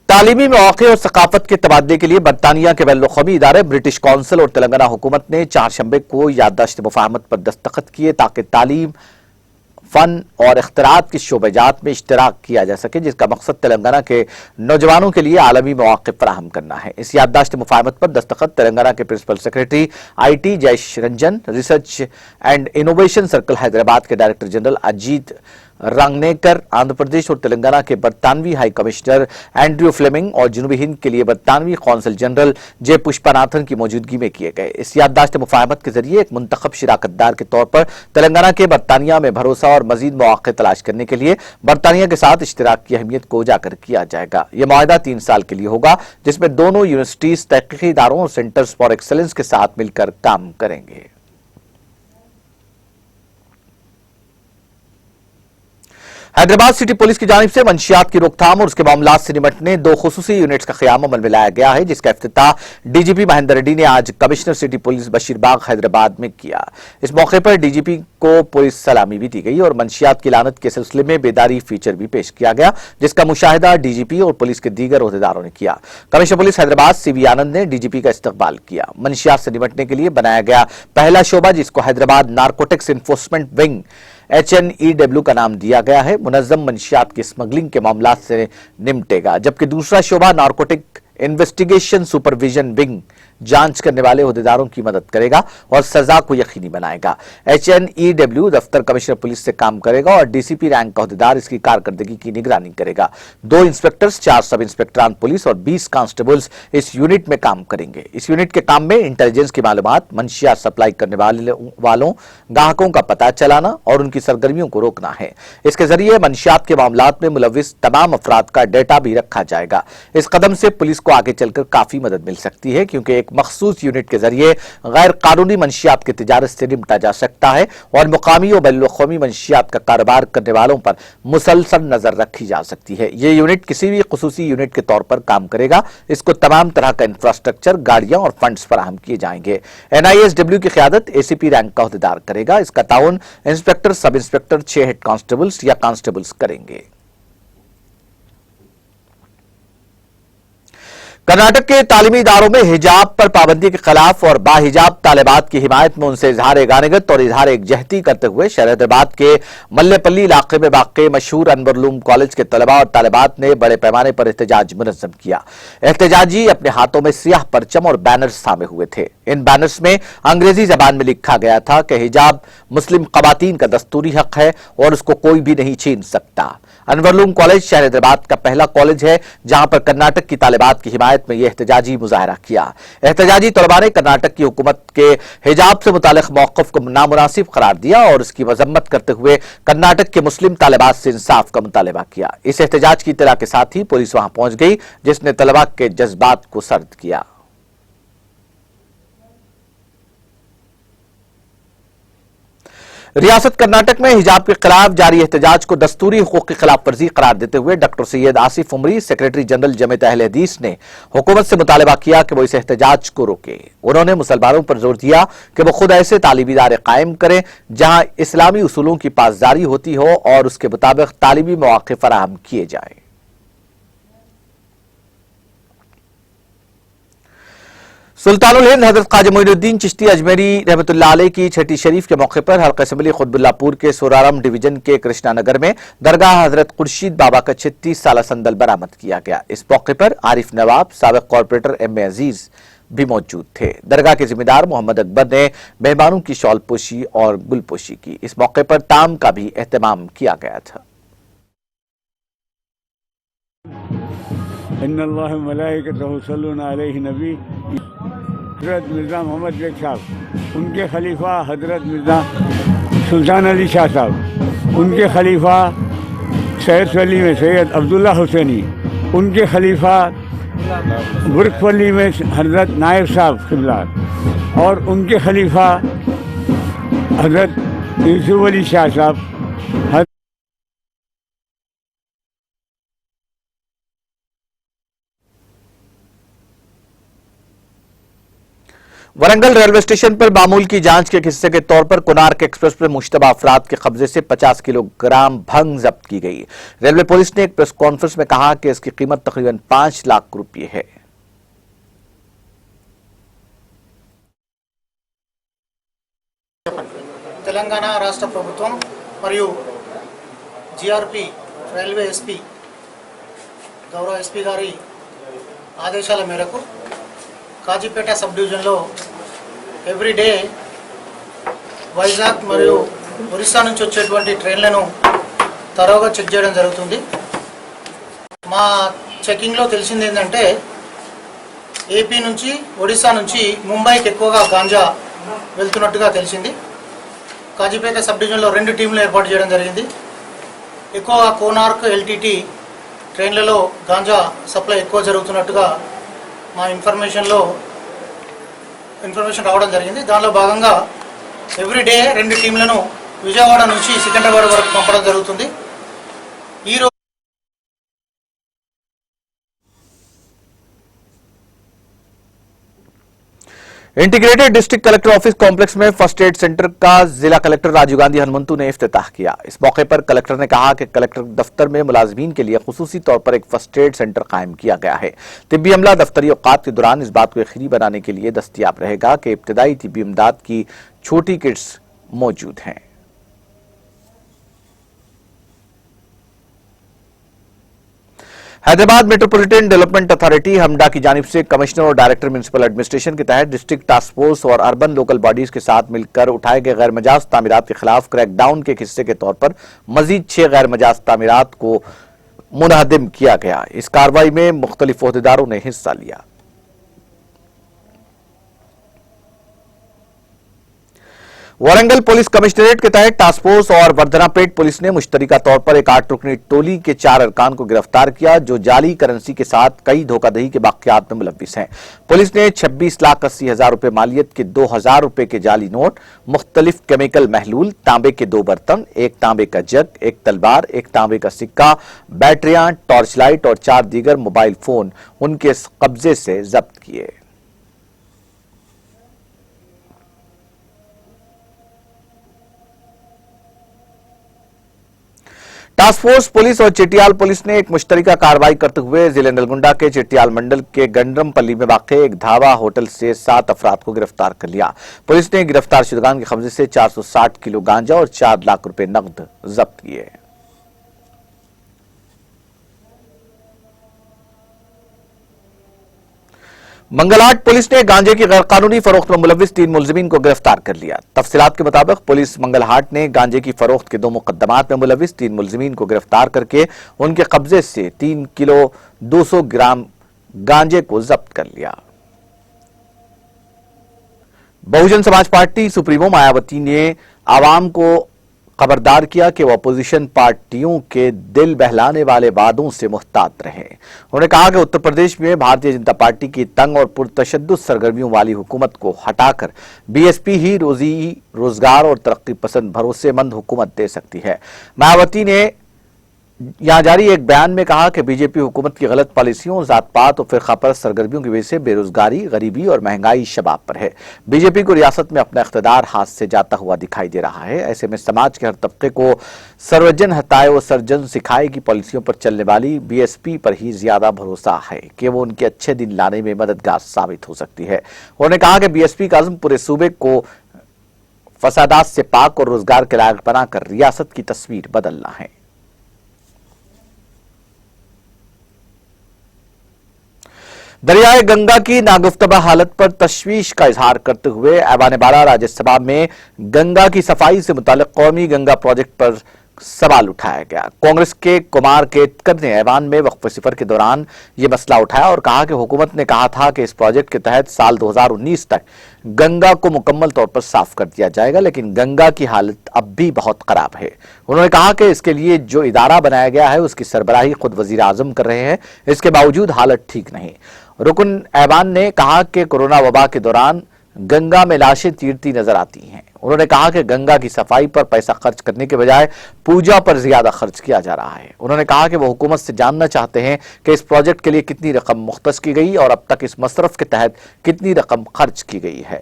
तालीमी मौक़े और सकाफत के तबादले के लिए बरतानिया के बैनुल-अक़वामी इदारे ब्रिटिश काउंसिल और तेलंगाना हुकूमत ने चारशंबे को याददाश्त मुफ़ाहमत पर दस्तखत किए ताकि तालीम, फन और इख्तिरात की शोबेजात में इश्तराक किया जा सके, जिसका मकसद तेलंगाना के नौजवानों के लिए आलमी मौक़े फराहम करना है। इस याददाश्त मुफ़ाहमत पर दस्तखत तेलंगाना के principal secretary IT Jayesh Ranjan, research and innovation circle Hyderabad के डायरेक्टर जनरल अजीत रंगनेकर, आंध्र प्रदेश और तेलंगाना के बरतानवी हाई कमिश्नर एंड्रयू फ्लेमिंग और जनूबी हिंद के लिए बरतानवी कौंसल जनरल जे पुष्पानाथन की मौजूदगी में किए गए। इस याददाश्त मुफ़ाहमत के जरिए एक मुंतखब शिराकतदार के तौर पर तेलंगाना के बरतानिया में भरोसा और मजीद मौक़े तलाश करने के लिए बरतानिया के साथ इश्तिराक की अहमियत को उजागर किया जाएगा। यह मुआहदा 3 साल के लिए होगा, जिसमें दोनों यूनिवर्सिटीज, तहक़ीक़ी इदारों और सेंटर्स फॉर एक्सलेंस के साथ मिलकर काम करेंगे। हैदराबाद सिटी पुलिस की जानिब से मंशियात की रोकथाम और उसके मामलात से निपटने 2 खुसूसी यूनिट्स का क़याम अमल में लाया गया है, जिसका इफ्तिताह डीजीपी महेंद्र रेड्डी ने आज commissioner city police Basheerbagh Hyderabad में किया। इस मौके पर डीजीपी को पुलिस सलामी भी दी गई और मंशियात की लानत के सिलसिले में बेदारी फीचर भी पेश किया गया, जिसका मुशाहिदा डीजीपी और पुलिस के दीगर ओहदेदारों ने किया। कमिश्नर पुलिस हैदराबाद CV आनंद ने डीजीपी का इस्तकबाल किया। मंशियात से निपटने के लिए बनाया गया पहला शोबा, जिसको Hyderabad narcotics enforcement wing HNEW का नाम दिया गया है, मुनज़्ज़म मंशियात की स्मगलिंग के मामलात से निपटेगा, जबकि दूसरा शोबा नारकोटिक इन्वेस्टिगेशन सुपरविजन विंग जांच करने वाले ओहदेदारों की मदद करेगा और सजा को यकीनी बनाएगा। HNEW दफ्तर कमिश्नर पुलिस से काम करेगा और DCP रैंक का ओहदेदार इसकी कारकर्दगी की निगरानी करेगा। 2 इंस्पेक्टर्स, 4 सब इंस्पेक्टरान पुलिस और 20 कांस्टेबल्स इस यूनिट में काम करेंगे। इस यूनिट के काम में इंटेलिजेंस की मालूमात, मंशियात सप्लाई करने वालों, ग्राहकों का पता चलाना और उनकी सरगर्मियों को रोकना है। इसके जरिए मंशियात के मामलात में मुलविस तमाम अफराद का डेटा भी रखा जाएगा। इस कदम से पुलिस को आगे चलकर काफी मदद मिल सकती है, क्योंकि एक मखसूस यूनिट के जरिए गैर कानूनी मंशियात की तिजारत से निपटा जा सकता है और मुकामी और बैनुल-अक़वामी मंशियात का कारोबार करने वालों पर मुसलसल नजर रखी जा सकती है। ये यूनिट किसी भी खुसूसी यूनिट के तौर पर काम करेगा। इसको तमाम तरह का इंफ्रास्ट्रक्चर, गाड़ियां और फंड्स फराहम किए जाएंगे। NISW की क़यादत ACP रैंक का ओहदेदार करेगा। इसका ताउन inspector, sub inspector, 6 head constables या कांस्टेबल्स करेंगे। कर्नाटक के तालीमी इदारों में हिजाब पर पाबंदी के खिलाफ और बाहिजाब तालिबात की हिमायत में उनसे इजहार गानगत और इजहार एकजहती करते हुए शहर हैदराबाद के मल्लेपल्ली इलाके में वाक़ मशहूर अनवरलूम कॉलेज के तलबा और तालिबात ने बड़े पैमाने पर एहतजाज मुनज़्ज़म किया। एहतजाजी अपने हाथों में सियाह परचम और बैनर्स थामे हुए थे। इन बैनर्स में अंग्रेजी जबान में लिखा गया था कि हिजाब मुस्लिम ख़वातीन का दस्तूरी हक है और उसको कोई भी नहीं छीन सकता। अनवरलूम कॉलेज शहर हैदराबाद का पहला कॉलेज है जहां पर कर्नाटक की तालिबात की हिमायत में यह एहतजाजी मुजाहरा किया। एहतजाजी तलबा ने कर्नाटक की हुकूमत के हिजाब से मुतालिक मौक़िफ़ को नामुनासिब करार दिया और उसकी मजम्मत करते हुए कर्नाटक के मुस्लिम तालिबात से इंसाफ का मुतालबा किया। इस एहतजाज की इत्तला के साथ ही पुलिस वहां पहुंच गई, जिसने तलबा के जज्बात को सर्द किया। रियासत कर्नाटक में हिजाब के खिलाफ जारी एहतजाज को दस्तूरी हुकूक की खिलाफ वर्जी करार देते हुए डॉक्टर सैयद आसिफ उमरी, सेक्रेटरी जनरल जमीयत अहले हदीस ने हुकूमत से मुतालबा किया कि वो इस एहतजाज को रोके। उन्होंने मुसलमानों पर जोर दिया कि वो खुद ऐसे तालीमी इदारे कायम करें जहां इस्लामी उसूलों की पासदारी होती हो और उसके मुताबिक तालीमी मौक़े फराहम किए जाएं। सुल्तानुल हिंद हजरत ख्वाजा मोइनुद्दीन चिश्ती अजमेरी रहमतुल्लाह अलैह की छठी शरीफ के मौके पर हल्का असेंबली खुतबुल्लापुर के सोरारम डिवीजन के कृष्णानगर में दरगाह हजरत खुर्शीद बाबा का 36 साला संदल बरामद किया गया। इस मौके पर आरिफ नवाब, साबिक कॉरपोरेटर एम ए अजीज भी मौजूद थे। दरगाह के जिम्मेदार मोहम्मद अकबर ने मेहमानों की शॉलपोशी और गुलपोशी की। इस मौके पर ताम का भी एहतमाम किया गया था। हजरत मिर्ज़ा मोहम्मद बेग साहब, उनके खलीफा हजरत मिर्ज़ा सुल्तान अली शाह साहब, उनके खलीफा सैयद वली में सैयद अब्दुल्ला हुसैनी, उनके खलीफा बुरकवली में हजरत नायब साहब क़िबला और उनके खलीफा हजरत यूसुफ अली शाह साहब। वरंगल रेलवे स्टेशन पर मामूल की जांच के हिस्से के तौर पर कोणार्क एक्सप्रेस पर मुश्तबा अफराद के कब्जे से 50 किलोग्राम भंग जब्त की गई। रेलवे पुलिस ने एक प्रेस कॉन्फ्रेंस में कहा कि इसकी कीमत तकरीबन 5 लाख रुपये है। తెలంగాణ రాష్ట్ర ప్రభుత్వం మరియు జీఆర్పీ రైల్వే ఎస్పీ గౌరవ ఎస్పీ గారి ఆదేశాల మేరకు కాజీపేట సబ్ డివిజన్లో ఎవ్రీడే వైజాగ్ మరియు ఒరిస్సా నుంచి వచ్చేటువంటి ట్రైన్లను తరోగా చెక్ చేయడం జరుగుతుంది। మా చెకింగ్లో తెలిసింది ఏంటంటే ఏపీ నుంచి ఒడిశా నుంచి ముంబైకి ఎక్కువగా గాంజా వెళ్తున్నట్టుగా తెలిసింది। కాజీపేట సబ్ డివిజన్లో 2 టీంలు ఏర్పాటు చేయడం జరిగింది। ఎక్కువగా కోనార్క్ ఎల్టీటీ ట్రైన్లలో గాంజా సప్లై ఎక్కువ జరుగుతున్నట్టుగా మా ఇన్ఫర్మేషన్ రావడం జరిగింది। దానిలో భాగంగా ఎవ్రీడే 2 టీంలను విజయవాడ నుంచి సికింద్రాబాద్ వరకు పంపడం జరుగుతుంది। ఈ రోజు integrated district collector office complex में फर्स्ट एड सेंटर का जिला कलेक्टर राजीव गांधी हनुमंतु ने इफ्तिताह किया। इस मौके पर कलेक्टर ने कहा कि कलेक्टर दफ्तर में मुलाजमीन के लिए खुसूसी तौर पर एक फर्स्ट एड सेंटर कायम किया गया है। तिब्बी अमला दफ्तरी औकात के दौरान इस बात को यकीनी बनाने के लिए दस्तयाब रहेगा कि इब्तदाई तिब्बी इमदाद की छोटी किट्स मौजूद हैं। हैदराबाद मेट्रोपॉलिटन डेवलपमेंट अथॉरिटी हमडा की जानिब से कमिश्नर और डायरेक्टर म्युनिसिपल एडमिनिस्ट्रेशन के तहत डिस्ट्रिक्ट टास्क फोर्स और अर्बन लोकल बॉडीज के साथ मिलकर उठाए गए गैर मजाज तामीरात के खिलाफ क्रैकडाउन के हिस्से के तौर पर मजीद 6 गैर मजाज तामीरात को मुनहदिम किया गया। इस कार्रवाई में मुख्तलिफ ओहदेदारों ने हिस्सा लिया। वरंगल पुलिस कमिश्नरेट के तहत टास्क फोर्स और वर्धनापेट पुलिस ने मुश्तरका तौर पर एक 8 रुकनी टोली के 4 अरकान को गिरफ्तार किया जो जाली करेंसी के साथ कई धोखाधड़ी के वाकयात में मुलव्विस हैं। पुलिस ने 26,80,000 रुपए मालियत के 2,000 रुपए के जाली नोट, मुख्तलिफ केमिकल महलूल, तांबे के 2 बर्तन, एक तांबे का जग, एक तलवार, एक तांबे का सिक्का, बैटरियां, टॉर्च लाइट और 4 दीगर मोबाइल फोन उनके कब्जे से जब्त किए। टास्क फोर्स पुलिस और चिटियाल पुलिस ने एक मुश्तरका कार्रवाई करते हुए जिले नलगुंडा के चिटियाल मंडल के गंडरमपल्ली में वाक़ एक धावा होटल से 7 अफराद को गिरफ्तार कर लिया। पुलिस ने गिरफ्तार शुदगान के कब्जे से 460 किलो गांजा और 4 लाख रुपए नकद जब्त किए। मंगलहाट पुलिस ने गांजे की गैरकानूनी फरोख्त में मुलविस 3 मुलजिमीन को गिरफ्तार कर लिया। तफसीलात के मुताबिक पुलिस मंगलहाट ने गांजे की फरोख्त के 2 मुकदमात में मुलविस 3 मुलजिमीन को गिरफ्तार करके उनके कब्जे से 3 किलो 200 ग्राम गांजे को जब्त कर लिया। बहुजन समाज पार्टी सुप्रीमो मायावती ने आवाम को खबरदार किया कि वो अपोजिशन पार्टियों के दिल बहलाने वाले वादों से मुहतात रहें। उन्होंने कहा कि उत्तर प्रदेश में भारतीय जनता पार्टी की तंग और पुरतशद्दुद सरगर्मियों वाली हुकूमत को हटाकर बीएसपी ही रोजी रोजगार और तरक्की पसंद भरोसेमंद हुकूमत दे सकती है। मायावती ने यहां जारी एक बयान में कहा कि बीजेपी हुकूमत की गलत पॉलिसियों, जात पात और फिरकापरस्त सरगर्मियों की वजह से बेरोजगारी, गरीबी और महंगाई शबाब पर है। बीजेपी को रियासत में अपना इख्तिदार हाथ से जाता हुआ दिखाई दे रहा है। ऐसे में समाज के हर तबके को सर्वजन हटाए और सर्जन सिखाए की पॉलिसियों पर चलने वाली बीएसपी पर ही ज्यादा भरोसा है कि वो उनके अच्छे दिन लाने में मददगार साबित हो सकती है। उन्होंने कहा कि बीएसपी का अज़्म पूरे सूबे को फसादात से पाक और रोजगार के लायक बनाकर रियासत की तस्वीर बदलना है। दरियाए गंगा की नागुफ्तबा हालत पर तशवीश का इजहार करते हुए ऐवान बाला राज्यसभा में गंगा की सफाई से मुताल्लिक कौमी गंगा प्रोजेक्ट पर सवाल उठाया गया। कांग्रेस के कुमार केतकर ने ऐवान में वक्फ सिफर के दौरान यह मसला उठाया और कहा कि हुकूमत ने कहा था कि इस प्रोजेक्ट के तहत साल 2019 तक गंगा को मुकम्मल तौर पर साफ कर दिया जाएगा, लेकिन गंगा की हालत अब भी बहुत खराब है। उन्होंने कहा कि इसके लिए जो इदारा बनाया गया है उसकी सरबराही खुद वजीर आजम कर रहे हैं, इसके बावजूद हालत ठीक नहीं। रुकन ऐवान ने कहा कि कोरोना वबा के दौरान गंगा में लाशें तैरती नजर आती हैं। उन्होंने कहा कि गंगा की सफाई पर पैसा खर्च करने के बजाय पूजा पर ज्यादा खर्च किया जा रहा है। उन्होंने कहा कि वो हुकूमत से जानना चाहते हैं कि इस प्रोजेक्ट के लिए कितनी रकम मुख्तस की गई और अब तक इस मसरफ के तहत कितनी रकम खर्च की गई है।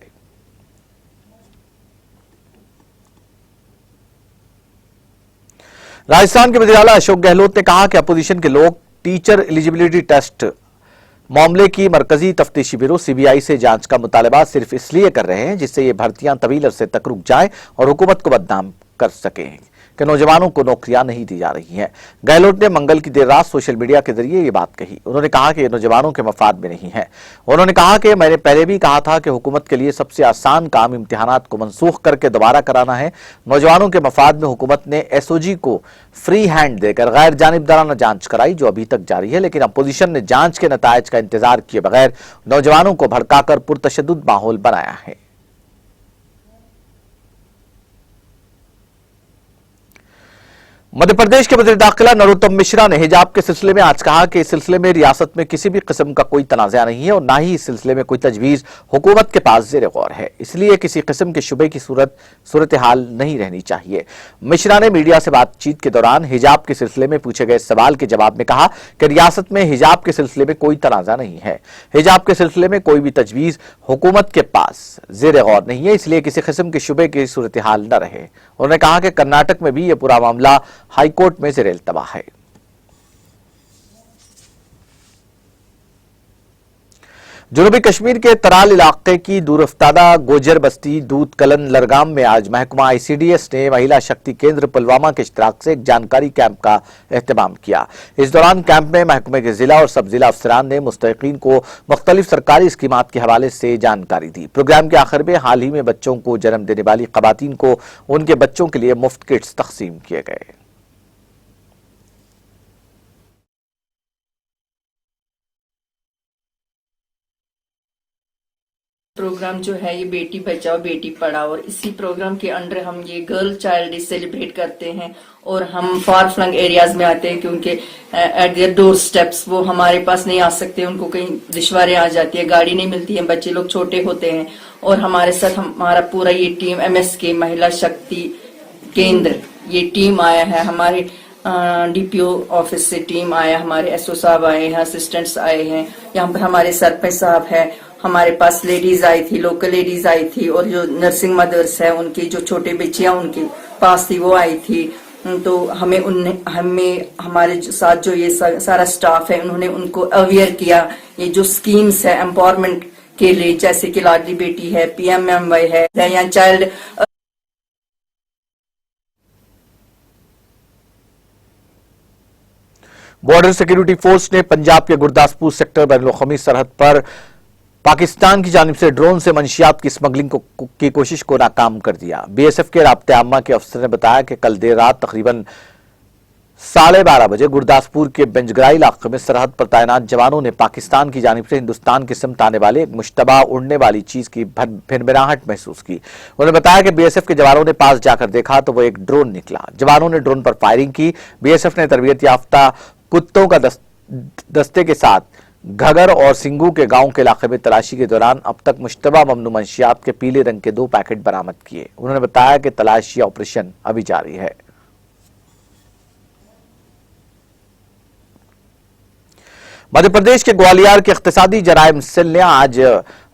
राजस्थान के वज़ीर आला अशोक गहलोत ने कहा कि अपोजिशन के लोग टीचर एलिजिबिलिटी टेस्ट मामले की मरकजी तफ्तीशी ब्यूरो सीबीआई से जांच का मुतालबा सिर्फ इसलिए कर रहे हैं जिससे ये भर्तियां तवील अरसे तक रुक जाएं और हुकूमत को बदनाम कर सकें कि नौजवानों को नौकरियां नहीं दी जा रही हैं। गहलोत ने मंगल की देर रात सोशल मीडिया के जरिए ये बात कही। उन्होंने कहा कि ये नौजवानों के मफाद में नहीं है। उन्होंने कहा कि मैंने पहले भी कहा था कि हुकूमत के लिए सबसे आसान काम इम्तिहानात को मनसूख करके दोबारा कराना है। नौजवानों के मफाद में हुकूमत ने एसओजी को फ्री हैंड देकर गैर जानिबदाराना जांच कराई जो अभी तक जारी है, लेकिन अपोजिशन ने जांच के नतायज का इंतजार किए बगैर नौजवानों को भड़काकर पुरतशद्दुद माहौल बनाया है। मध्य प्रदेश के वज़ीर दाखिला नरोत्तम मिश्रा ने हिजाब के सिलसिले में आज कहा कि इस सिलसिले में रियासत में किसी भी किस्म का कोई तनाज़ा नहीं है और ना ही इस सिलसिले में कोई तजवीज़ हुकूमत के पास ज़ेर गौर है, इसलिए किसी किस्म के शुबे की सूरत हाल नहीं रहनी चाहिए। मिश्रा ने मीडिया से बातचीत के दौरान हिजाब के सिलसिले में पूछे गए सवाल के जवाब में कहा कि रियासत में हिजाब के सिलसिले में कोई तनाज़ा नहीं है। हिजाब के सिलसिले में कोई भी तजवीज़ हुकूमत के पास ज़ेर गौर नहीं है, इसलिए किसी किस्म के शुबे की सूरत हाल न रहे। उन्होंने कहा कि कर्नाटक में भी यह पूरा मामला हाईकोर्ट में ज़ेर इल्तवा है। जनूबी कश्मीर के तराल इलाके की दूरफ्तादा गोजर बस्ती दूध कलन लरगाम में आज महकमा आईसीडीएस ने महिला शक्ति केंद्र पुलवामा के इश्तिराक से एक जानकारी कैंप का एहतमाम किया। इस दौरान कैंप में महकमे के जिला और सब जिला अफसरान ने मुस्तहिकीन को मुख्तलिफ सरकारी स्कीमात के हवाले से जानकारी दी। प्रोग्राम के आखिर में हाल ही में बच्चों को जन्म देने वाली खवातीन को उनके बच्चों के लिए मुफ्त किट्स तकसीम किए गए। प्रोग्राम जो है ये बेटी बचाओ बेटी पढ़ाओ और इसी प्रोग्राम के अंडर हम ये गर्ल चाइल्ड डे सेलिब्रेट करते हैं और हम फार फ्लंग एरियाज में आते हैं क्योंकि एट देयर डोर स्टेप्स वो हमारे पास नहीं आ सकते, उनको कहीं दुश्वारें आ जाती है, गाड़ी नहीं मिलती है, बच्चे लोग छोटे होते हैं। और हमारे साथ हमारा पूरा ये टीम MSK महिला शक्ति केंद्र ये टीम आया है, हमारे DPO ऑफिस से टीम आया, हमारे SO साहब आए हैं, असिस्टेंट्स आए हैं, यहाँ पर हमारे सरपंच साहब है, हमारे पास लेडीज आई थी, लोकल लेडीज आई थी और जो नर्सिंग मदर्स है उनकी जो छोटे बच्चियां उनके पास थी वो आई थी तो हमें हमारे साथ जो ये सारा स्टाफ है उन्होंने उनको अवेयर किया ये जो स्कीम्स है एम्पावरमेंट के लिए, जैसे कि लाडली बेटी है, PMMY है या चाइल्ड। बॉर्डर सिक्योरिटी फोर्स ने पंजाब के गुरदासपुर सेक्टर बैन-उल-अक़वामी सरहद पर पाकिस्तान की जानिब से ड्रोन से मंशियात की स्मगलिंग की कोशिश को नाकाम कर दिया। BSF के राब्ते आम्मा के अफसर ने बताया कि कल देर रात तकरीबन 12:30 बजे गुरदासपुर के बेंजगराई इलाके में सरहद पर तैनात जवानों ने पाकिस्तान की जानिब से हिंदुस्तान की सिमत आने वाले एक मुश्तबा उड़ने वाली चीज की भिनभिनाहट महसूस की। उन्होंने बताया कि BSF के जवानों ने पास जाकर देखा तो वो एक ड्रोन निकला। जवानों ने ड्रोन पर फायरिंग की। BSF ने तरबियत याफ्ता कुत्तों का दस्ते के साथ घगर और सिंगू के गांव के इलाके में तलाशी के दौरान अब तक मुश्तबा ममनू मंशियात के पीले रंग के 2 पैकेट बरामद किए। उन्होंने बताया कि तलाशी ऑपरेशन अभी जारी है। मध्य प्रदेश के ग्वालियर के इख्तिसादी जराइम सेल ने आज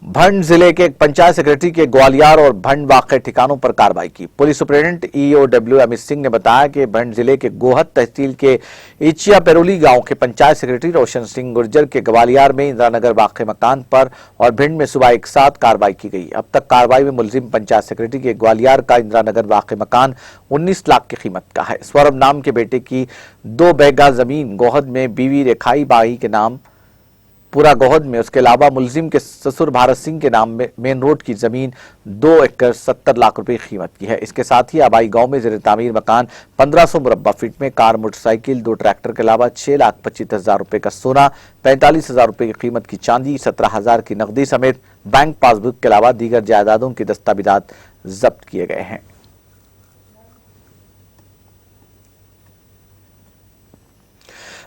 भंड जिले के पंचायत सेक्रेटरी के ग्वालियर और भंड वाक़े ठिकानों पर कार्रवाई की। Police superintendent EOW Amit Singh ने बताया कि भंड जिले के गोहद तहसील के इचिया पेरोली गांव के पंचायत सेक्रेटरी रोशन सिंह गुर्जर के ग्वालियर में इंदिरानगर वाक़े मकान पर और भिंड में सुबह एक साथ कार्रवाई की गई। अब तक कार्रवाई में मुलजिम पंचायत सेक्रेटरी के ग्वालियर का इंदिरानगर वाक़े मकान 19 लाख की कीमत का है। स्वरभ नाम के बेटे की 2 बीघा जमीन गोहद में बीवी रेखाई बाई के नाम पूरा गोहद में, उसके अलावा मुलजिम के ससुर भारत सिंह के नाम में मेन रोड की जमीन 2 एकड़ 70 लाख रुपए कीमत की है। इसके साथ ही आबाई गांव में ज़ेर तामीर मकान 1500 मुरब्बा फीट में कार, मोटरसाइकिल, 2 ट्रैक्टर के अलावा 6,25,000 रुपए का सोना, 45,000 रुपए की कीमत की चांदी, 17,000 की नकदी समेत बैंक पासबुक के अलावा दीगर जायदादों के दस्तावेजात जब्त किए गए हैं।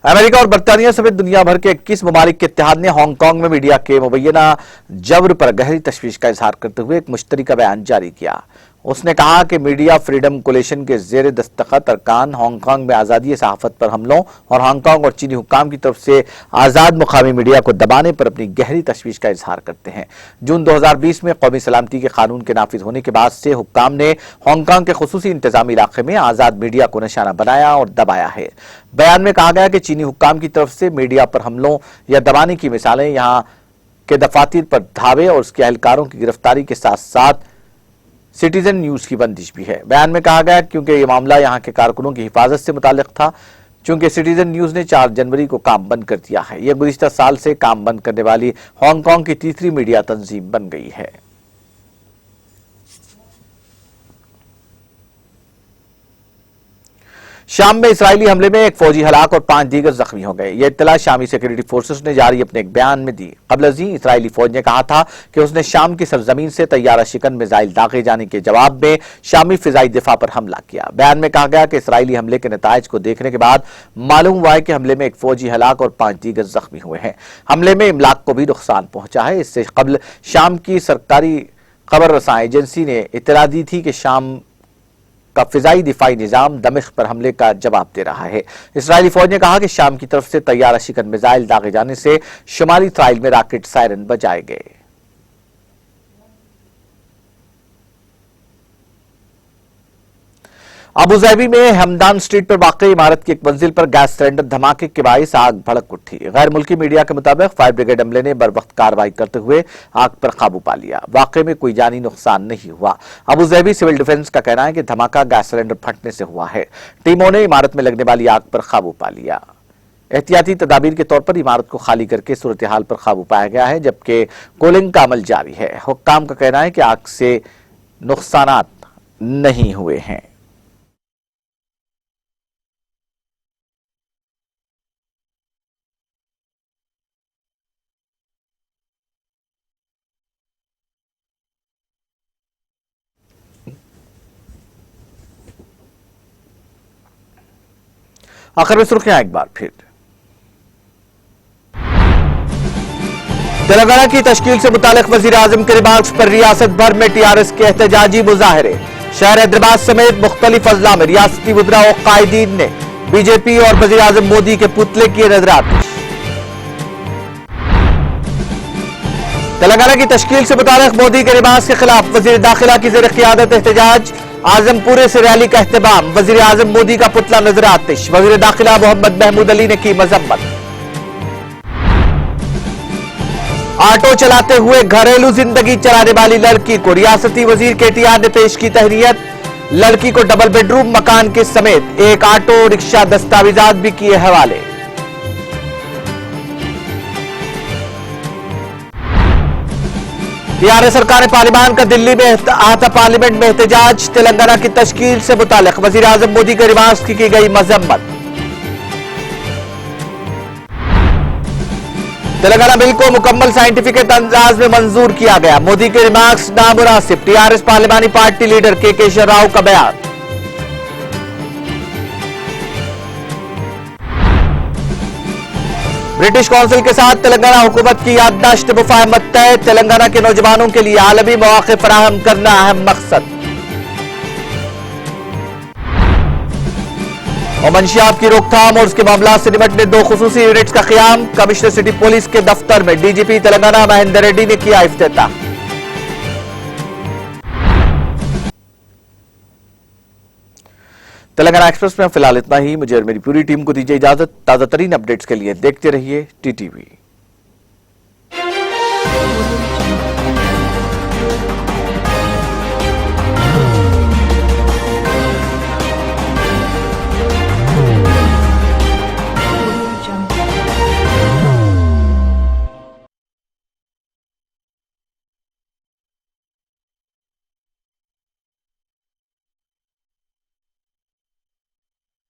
अमेरिका और बरतानिया समेत दुनिया भर के 21 ममालिक के इत्तेहाद ने हांगकांग में मीडिया के मुबैना जबर पर गहरी तशवीश का इजहार करते हुए एक मुश्तरका बयान जारी किया। उसने कहा कि मीडिया फ्रीडम कोलिशन के जेर दस्तखत अरकान हांगकांग में आज़ादी सहाफत पर हमलों और हांगकांग और चीनी हुक्काम की तरफ से आज़ाद मुकामी मीडिया को दबाने पर अपनी गहरी तशवीश का इजहार करते हैं। जून 2020 में कौमी सलामती के कानून के नाफिज होने के बाद से हुक्काम ने हांगकांग के खुसूसी इंतजामी इलाके में आज़ाद मीडिया को निशाना बनाया और दबाया है। बयान में कहा गया कि चीनी हुक्काम की तरफ से मीडिया पर हमलों या दबाने की मिसालें यहाँ के दफातर पर धावे और उसके अहलकारों की गिरफ्तारी के साथ साथ सिटीजन न्यूज की बंदिश भी है। बयान में कहा गया क्योंकि ये मामला यहाँ के कारकुनों की हिफाजत से मुताल्लिक था, चूंकि सिटीजन न्यूज ने 4 जनवरी को काम बंद कर दिया है। यह गुज़िश्ता साल से काम बंद करने वाली हांगकांग की तीसरी मीडिया तंजीम बन गई है। शाम में इसराइली हमले में एक फौजी हलाक और 5 दीगर जख्मी हो गए। यह इत्तला शामी सिक्योरिटी फोर्सेस ने जारी अपने एक बयान में दी। कबल अज़ीं इसराइली फौज ने कहा था कि उसने शाम की सरजमीन से तैयारा शिकन मिसाइल दागे जाने के जवाब में शामी फिजाई दिफा पर हमला किया। बयान में कहा गया कि इसराइली हमले के नताइज को देखने के बाद मालूम हुआ है कि हमले में एक फौजी हलाक और 5 दीगर जख्मी हुए हैं। हमले में इमलाक को भी नुकसान पहुंचा है। इससे कबल शाम की सरकारी खबर रसां एजेंसी ने इत्तला दी थी कि शाम का फिजाई दिफाई निजाम दमिश्क पर हमले का जवाब दे रहा है। इसराइली फौज ने कहा कि शाम की तरफ से तैयारा शिकन मिसाइल दागे जाने से शुमाली इसराइल में रॉकेट सायरन बजाए गए। अबुधाबी में हमदान स्ट्रीट पर वाक़ई इमारत की एक मंजिल पर गैस सिलेंडर धमाके के बायस आग भड़क उठी। गैर मुल्की मीडिया के मुताबिक फायर ब्रिगेड अमले ने बर वक्त कार्रवाई करते हुए आग पर काबू पा लिया। वाक़े में कोई जानी नुकसान नहीं हुआ। अबुधाबी सिविल डिफेंस का कहना है कि धमाका गैस सिलेंडर फटने से हुआ है। टीमों ने इमारत में लगने वाली आग पर काबू पा लिया। एहतियाती तदाबीर के तौर पर इमारत को खाली करके सूरत हाल पर काबू पाया गया है, जबकि कोलिंग का अमल जारी है। हुक्काम का कहना है कि आग से नुकसानात नहीं हुए हैं। आखिर में सुर्खियां एक बार फिर। तेलंगाना की तश्कील से मुतालिक वजीर आजम के रिमार्क्स पर रियासत भर में टीआरएस के एहतजाजी मुजाहरे। शहर हैदराबाद समेत मुख्तलिफ अजला में रियासती वुज़रा और कायदीन ने बीजेपी और वजीर आजम मोदी के पुतले किए नजरात। तेलंगाना की तश्कील से मुतालिक मोदी के रिमार्क्स के खिलाफ वजीर दाखिला की ज़ेर क़ियादत एहतजाज। आजमपुरे से रैली का एहतमाम, वजीर आजम मोदी का पुतला नजर आतिश, वजीर दाखिला मोहम्मद महमूद अली ने की मजम्मत। ऑटो चलाते हुए घरेलू जिंदगी चलाने वाली लड़की को रियासती वजीर केटीआर ने पेश की तहनीत। लड़की को डबल बेडरूम मकान के समेत एक ऑटो रिक्शा दस्तावेजात भी किए हवाले। टीआरएस सरकार ने पार्लियामान का दिल्ली में आता पार्लियामेंट में एहतजाज, तेलंगाना की तश्कील से मुतालिक वजीर आजम मोदी के रिमार्क्स की गई मजम्मत। तेलंगाना बिल को मुकम्मल साइंटिफिक अंदाज में मंजूर किया गया, मोदी के रिमार्क्स नामुनासिब, टीआरएस पार्लियामानी पार्टी लीडर के केशव राव का बयान। ब्रिटिश काउंसिल के साथ तेलंगाना हुकूमत की याददाश्त मुफाहमत तय, तेलंगाना के नौजवानों के लिए आलमी मौके फराहम करना अहम मकसद। और मंशियात की रोकथाम और उसके मामला से निपटने 2 खुसूसी यूनिट्स का क़याम, कमिश्नर सिटी पुलिस के दफ्तर में डीजीपी तेलंगाना महेंदर रेड्डी ने किया इफ्तिताह। तेलंगाना एक्सप्रेस में फिलहाल इतना ही। मुझे और मेरी पूरी टीम को दीजिए इजाजत। ताजा तरीन अपडेट्स के लिए देखते रहिए टीटीवी।